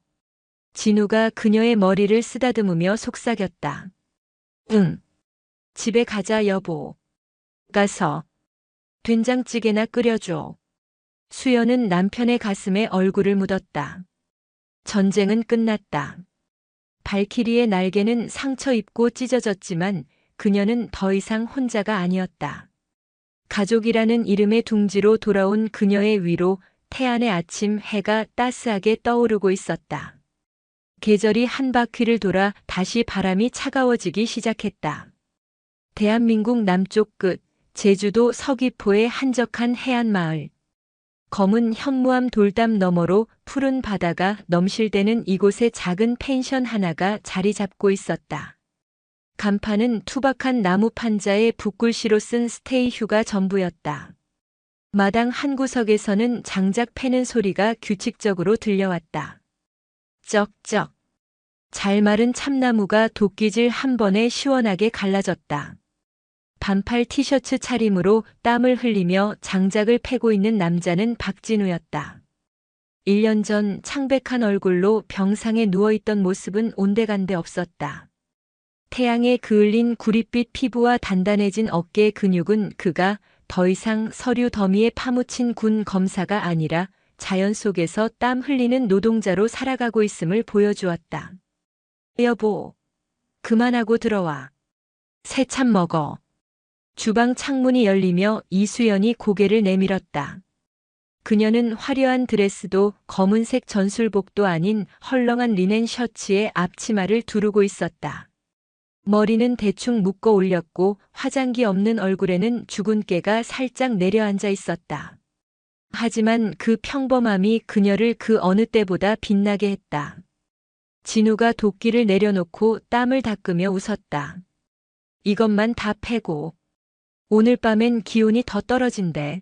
진우가 그녀의 머리를 쓰다듬으며 속삭였다. 응. 집에 가자, 여보. 가서 된장찌개나 끓여줘. 수연은 남편의 가슴에 얼굴을 묻었다. 전쟁은 끝났다. 발키리의 날개는 상처 입고 찢어졌지만 그녀는 더 이상 혼자가 아니었다. 가족이라는 이름의 둥지로 돌아온 그녀의 위로 태안의 아침 해가 따스하게 떠오르고 있었다. 계절이 한 바퀴를 돌아 다시 바람이 차가워지기 시작했다. 대한민국 남쪽 끝, 제주도 서귀포의 한적한 해안마을. 검은 현무암 돌담 너머로 푸른 바다가 넘실대는 이곳에 작은 펜션 하나가 자리 잡고 있었다. 간판은 투박한 나무 판자에 붓글씨로 쓴 스테이 휴가 전부였다. 마당 한 구석에서는 장작 패는 소리가 규칙적으로 들려왔다. 쩍쩍. 잘 마른 참나무가 도끼질 한 번에 시원하게 갈라졌다. 반팔 티셔츠 차림으로 땀을 흘리며 장작을 패고 있는 남자는 박진우였다. 1년 전 창백한 얼굴로 병상에 누워있던 모습은 온데간데 없었다. 태양에 그을린 구릿빛 피부와 단단해진 어깨 근육은 그가 더 이상 서류 더미에 파묻힌 군 검사가 아니라 자연 속에서 땀 흘리는 노동자로 살아가고 있음을 보여주었다. 여보, 그만하고 들어와. 새참 먹어. 주방 창문이 열리며 이수연이 고개를 내밀었다. 그녀는 화려한 드레스도 검은색 전술복도 아닌 헐렁한 리넨 셔츠에 앞치마를 두르고 있었다. 머리는 대충 묶어 올렸고 화장기 없는 얼굴에는 주근깨가 살짝 내려앉아 있었다. 하지만 그 평범함이 그녀를 그 어느 때보다 빛나게 했다. 진우가 도끼를 내려놓고 땀을 닦으며 웃었다. 이것만 다 패고. 오늘 밤엔 기온이 더 떨어진대.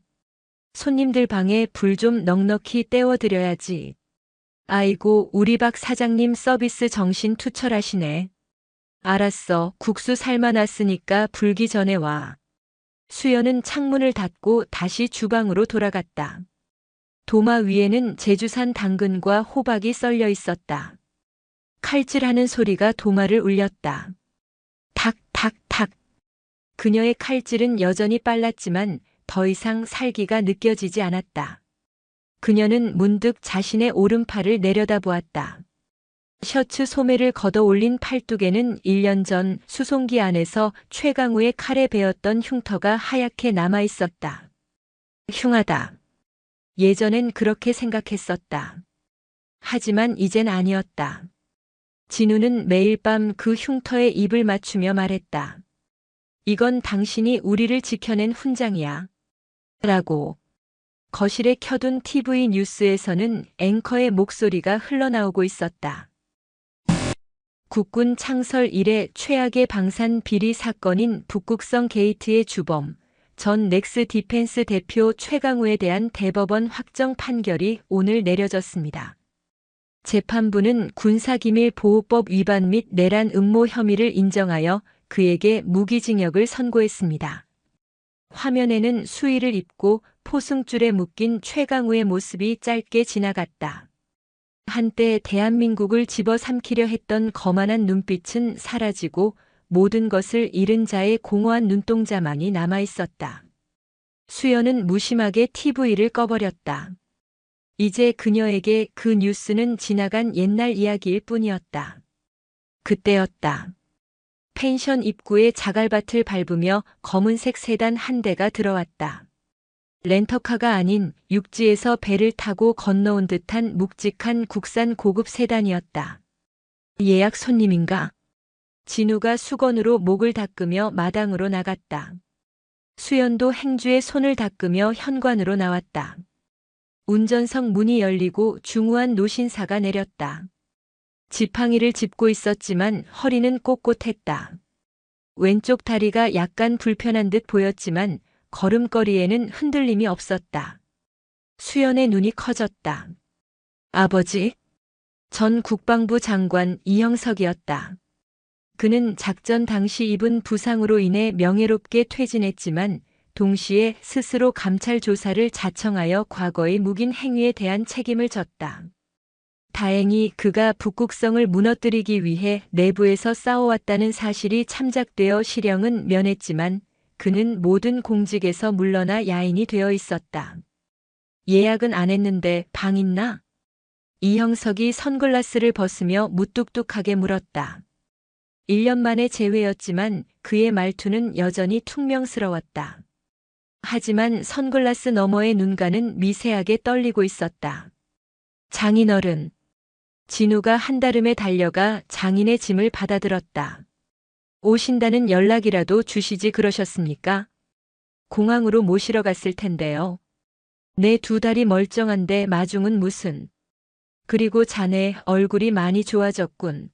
손님들 방에 불 좀 넉넉히 떼워드려야지. 아이고, 우리 박 사장님 서비스 정신 투철하시네. 알았어, 국수 삶아놨으니까 불기 전에 와. 수연은 창문을 닫고 다시 주방으로 돌아갔다. 도마 위에는 제주산 당근과 호박이 썰려 있었다. 칼질하는 소리가 도마를 울렸다. 탁, 탁, 탁. 그녀의 칼질은 여전히 빨랐지만 더 이상 살기가 느껴지지 않았다. 그녀는 문득 자신의 오른팔을 내려다보았다. 셔츠 소매를 걷어 올린 팔뚝에는 1년 전 수송기 안에서 최강우의 칼에 베었던 흉터가 하얗게 남아 있었다. 흉하다. 예전엔 그렇게 생각했었다. 하지만 이젠 아니었다. 진우는 매일 밤 그 흉터에 입을 맞추며 말했다. 이건 당신이 우리를 지켜낸 훈장이야. 라고. 거실에 켜둔 TV 뉴스에서는 앵커의 목소리가 흘러나오고 있었다. 국군 창설 이래 최악의 방산 비리 사건인 북극성 게이트의 주범, 전 넥스 디펜스 대표 최강우에 대한 대법원 확정 판결이 오늘 내려졌습니다. 재판부는 군사기밀보호법 위반 및 내란 음모 혐의를 인정하여 그에게 무기징역을 선고했습니다. 화면에는 수의를 입고 포승줄에 묶인 최강우의 모습이 짧게 지나갔다. 한때 대한민국을 집어삼키려 했던 거만한 눈빛은 사라지고 모든 것을 잃은 자의 공허한 눈동자만이 남아있었다. 수연은 무심하게 TV를 꺼버렸다. 이제 그녀에게 그 뉴스는 지나간 옛날 이야기일 뿐이었다. 그때였다. 펜션 입구에 자갈밭을 밟으며 검은색 세단 한 대가 들어왔다. 렌터카가 아닌 육지에서 배를 타고 건너온 듯한 묵직한 국산 고급 세단이었다. 예약 손님인가? 진우가 수건으로 목을 닦으며 마당으로 나갔다. 수연도 행주에 손을 닦으며 현관으로 나왔다. 운전석 문이 열리고 중후한 노신사가 내렸다. 지팡이를 짚고 있었지만 허리는 꼿꼿했다. 왼쪽 다리가 약간 불편한 듯 보였지만 걸음걸이에는 흔들림이 없었다. 수연의 눈이 커졌다. 아버지? 전 국방부 장관 이형석이었다. 그는 작전 당시 입은 부상으로 인해 명예롭게 퇴진했지만 동시에 스스로 감찰 조사를 자청하여 과거의 묵인 행위에 대한 책임을 졌다. 다행히 그가 북극성을 무너뜨리기 위해 내부에서 싸워왔다는 사실이 참작되어 실형은 면했지만 그는 모든 공직에서 물러나 야인이 되어 있었다. 예약은 안 했는데 방 있나? 이형석이 선글라스를 벗으며 무뚝뚝하게 물었다. 1년 만에 재회였지만 그의 말투는 여전히 퉁명스러웠다. 하지만 선글라스 너머의 눈가는 미세하게 떨리고 있었다. 장인어른. 진우가 한달음에 달려가 장인의 짐을 받아들었다. 오신다는 연락이라도 주시지 그러셨습니까? 공항으로 모시러 갔을 텐데요. 내 2다리 멀쩡한데 마중은 무슨. 그리고 자네 얼굴이 많이 좋아졌군.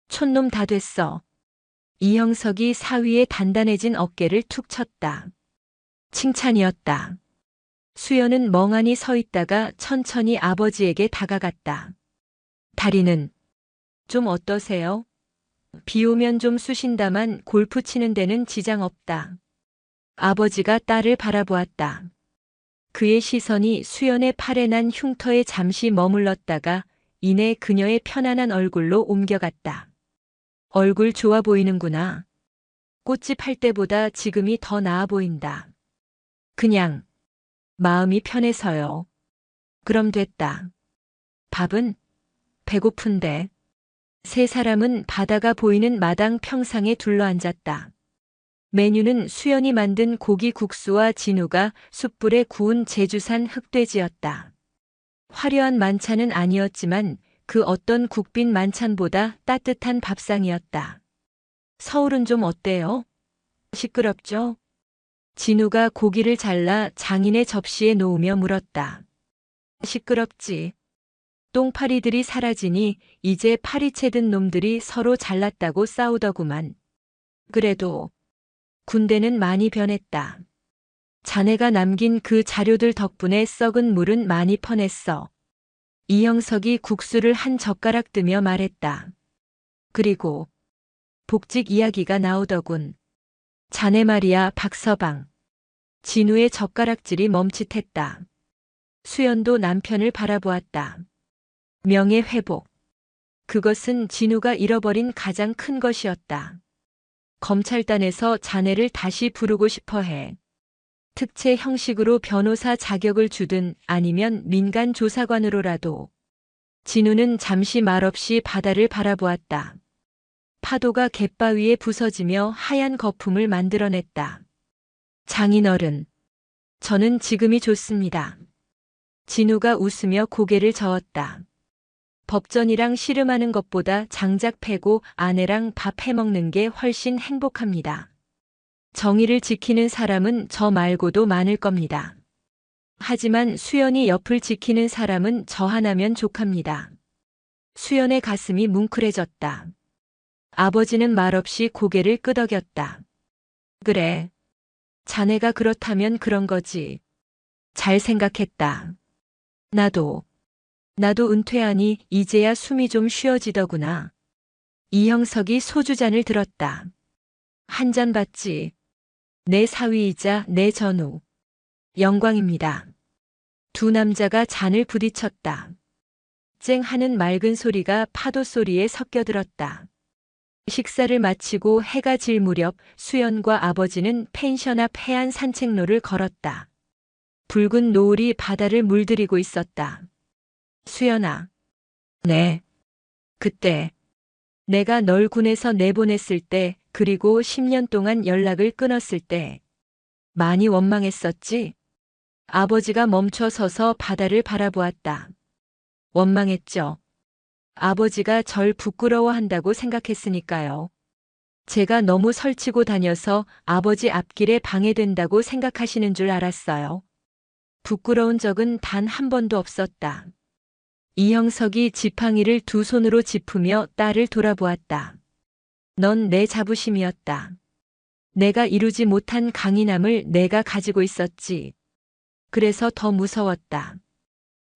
촌놈 다 됐어. 이형석이 사위의 단단해진 어깨를 툭 쳤다. 칭찬이었다. 수연은 멍하니 서 있다가 천천히 아버지에게 다가갔다. 다리는 좀 어떠세요? 비 오면 좀 쑤신다만 골프 치는 데는 지장 없다. 아버지가 딸을 바라보았다. 그의 시선이 수연의 팔에 난 흉터에 잠시 머물렀다가 이내 그녀의 편안한 얼굴로 옮겨갔다. 얼굴 좋아 보이는구나. 꽃집 할 때보다 지금이 더 나아 보인다. 그냥 마음이 편해서요. 그럼 됐다. 밥은? 배고픈데. 세 사람은 바다가 보이는 마당 평상에 둘러앉았다. 메뉴는 수연이 만든 고기 국수와 진우가 숯불에 구운 제주산 흑돼지였다. 화려한 만찬은 아니었지만 그 어떤 국빈 만찬보다 따뜻한 밥상이었다. 서울은 좀 어때요? 시끄럽죠? 진우가 고기를 잘라 장인의 접시에 놓으며 물었다. 시끄럽지. 똥파리들이 사라지니 이제 파리채 든 놈들이 서로 잘났다고 싸우더구만. 그래도 군대는 많이 변했다. 자네가 남긴 그 자료들 덕분에 썩은 물은 많이 퍼냈어. 이형석이 국수를 한 젓가락 뜨며 말했다. 그리고 복직 이야기가 나오더군. 자네 말이야 박서방. 진우의 젓가락질이 멈칫했다. 수연도 남편을 바라보았다. 명예 회복. 그것은 진우가 잃어버린 가장 큰 것이었다. 검찰단에서 자네를 다시 부르고 싶어 해. 특채 형식으로 변호사 자격을 주든 아니면 민간 조사관으로라도. 진우는 잠시 말없이 바다를 바라보았다. 파도가 갯바위에 부서지며 하얀 거품을 만들어냈다. 장인어른, 저는 지금이 좋습니다. 진우가 웃으며 고개를 저었다. 법전이랑 씨름하는 것보다 장작 패고 아내랑 밥 해먹는 게 훨씬 행복합니다. 정의를 지키는 사람은 저 말고도 많을 겁니다. 하지만 수연이 옆을 지키는 사람은 저 하나면 족합니다. 수연의 가슴이 뭉클해졌다. 아버지는 말없이 고개를 끄덕였다. 그래. 자네가 그렇다면 그런 거지. 잘 생각했다. 나도 은퇴하니 이제야 숨이 좀 쉬어지더구나. 이형석이 소주잔을 들었다. 한 잔 받지. 내 사위이자 내 전우. 영광입니다. 두 남자가 잔을 부딪혔다. 쨍 하는 맑은 소리가 파도 소리에 섞여들었다. 식사를 마치고 해가 질 무렵 수연과 아버지는 펜션 앞 해안 산책로를 걸었다. 붉은 노을이 바다를 물들이고 있었다. 수연아. 네. 그때 내가 널 군에서 내보냈을 때, 그리고 10년 동안 연락을 끊었을 때 많이 원망했었지? 아버지가 멈춰 서서 바다를 바라보았다. 원망했죠. 아버지가 절 부끄러워한다고 생각했으니까요. 제가 너무 설치고 다녀서 아버지 앞길에 방해된다고 생각하시는 줄 알았어요. 부끄러운 적은 단 한 번도 없었다. 이형석이 지팡이를 두 손으로 짚으며 딸을 돌아보았다. 넌 내 자부심이었다. 내가 이루지 못한 강인함을 내가 가지고 있었지. 그래서 더 무서웠다.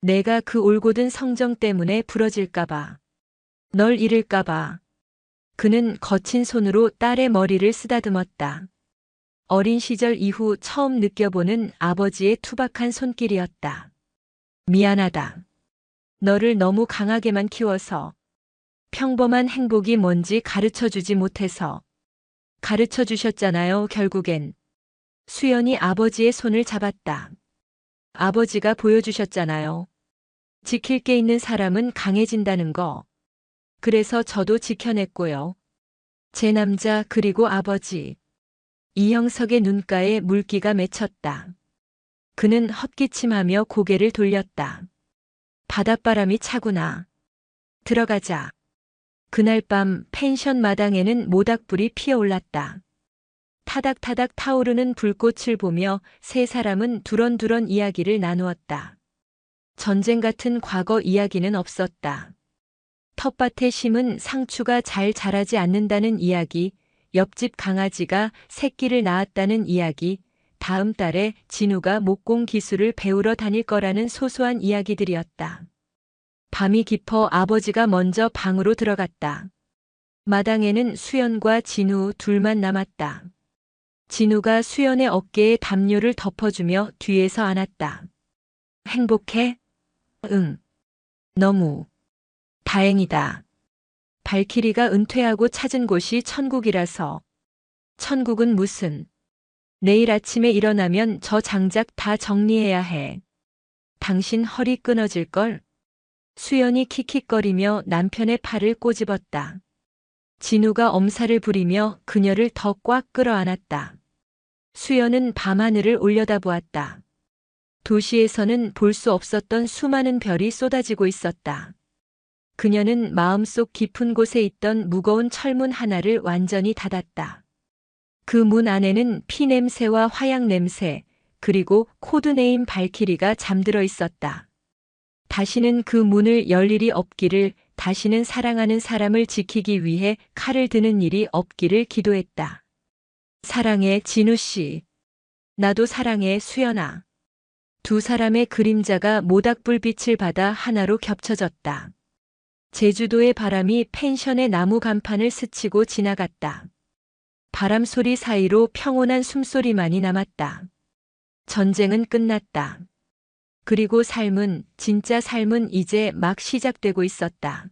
내가 그 올곧은 성정 때문에 부러질까봐. 널 잃을까봐. 그는 거친 손으로 딸의 머리를 쓰다듬었다. 어린 시절 이후 처음 느껴보는 아버지의 투박한 손길이었다. 미안하다. 너를 너무 강하게만 키워서. 평범한 행복이 뭔지 가르쳐주지 못해서. 가르쳐주셨잖아요, 결국엔. 수연이 아버지의 손을 잡았다. 아버지가 보여주셨잖아요. 지킬 게 있는 사람은 강해진다는 거. 그래서 저도 지켜냈고요. 제 남자 그리고 아버지. 이형석의 눈가에 물기가 맺혔다. 그는 헛기침하며 고개를 돌렸다. 바닷바람이 차구나. 들어가자. 그날 밤 펜션 마당에는 모닥불이 피어올랐다. 타닥타닥 타오르는 불꽃을 보며 세 사람은 두런두런 이야기를 나누었다. 전쟁 같은 과거 이야기는 없었다. 텃밭에 심은 상추가 잘 자라지 않는다는 이야기, 옆집 강아지가 새끼를 낳았다는 이야기, 다음 달에 진우가 목공 기술을 배우러 다닐 거라는 소소한 이야기들이었다. 밤이 깊어 아버지가 먼저 방으로 들어갔다. 마당에는 수연과 진우 둘만 남았다. 진우가 수연의 어깨에 담요를 덮어주며 뒤에서 안았다. 행복해? 응. 너무. 다행이다. 발키리가 은퇴하고 찾은 곳이 천국이라서. 천국은 무슨. 내일 아침에 일어나면 저 장작 다 정리해야 해. 당신 허리 끊어질걸? 수연이 킥킥거리며 남편의 팔을 꼬집었다. 진우가 엄살을 부리며 그녀를 더 꽉 끌어안았다. 수연은 밤하늘을 올려다보았다. 도시에서는 볼 수 없었던 수많은 별이 쏟아지고 있었다. 그녀는 마음속 깊은 곳에 있던 무거운 철문 하나를 완전히 닫았다. 그 문 안에는 피 냄새와 화약 냄새, 그리고 코드네임 발키리가 잠들어 있었다. 다시는 그 문을 열 일이 없기를, 다시는 사랑하는 사람을 지키기 위해 칼을 드는 일이 없기를 기도했다. 사랑해, 진우 씨. 나도 사랑해, 수연아. 두 사람의 그림자가 모닥불빛을 받아 하나로 겹쳐졌다. 제주도의 바람이 펜션의 나무 간판을 스치고 지나갔다. 바람 소리 사이로 평온한 숨소리만이 남았다. 전쟁은 끝났다. 그리고 삶은, 진짜 삶은 이제 막 시작되고 있었다.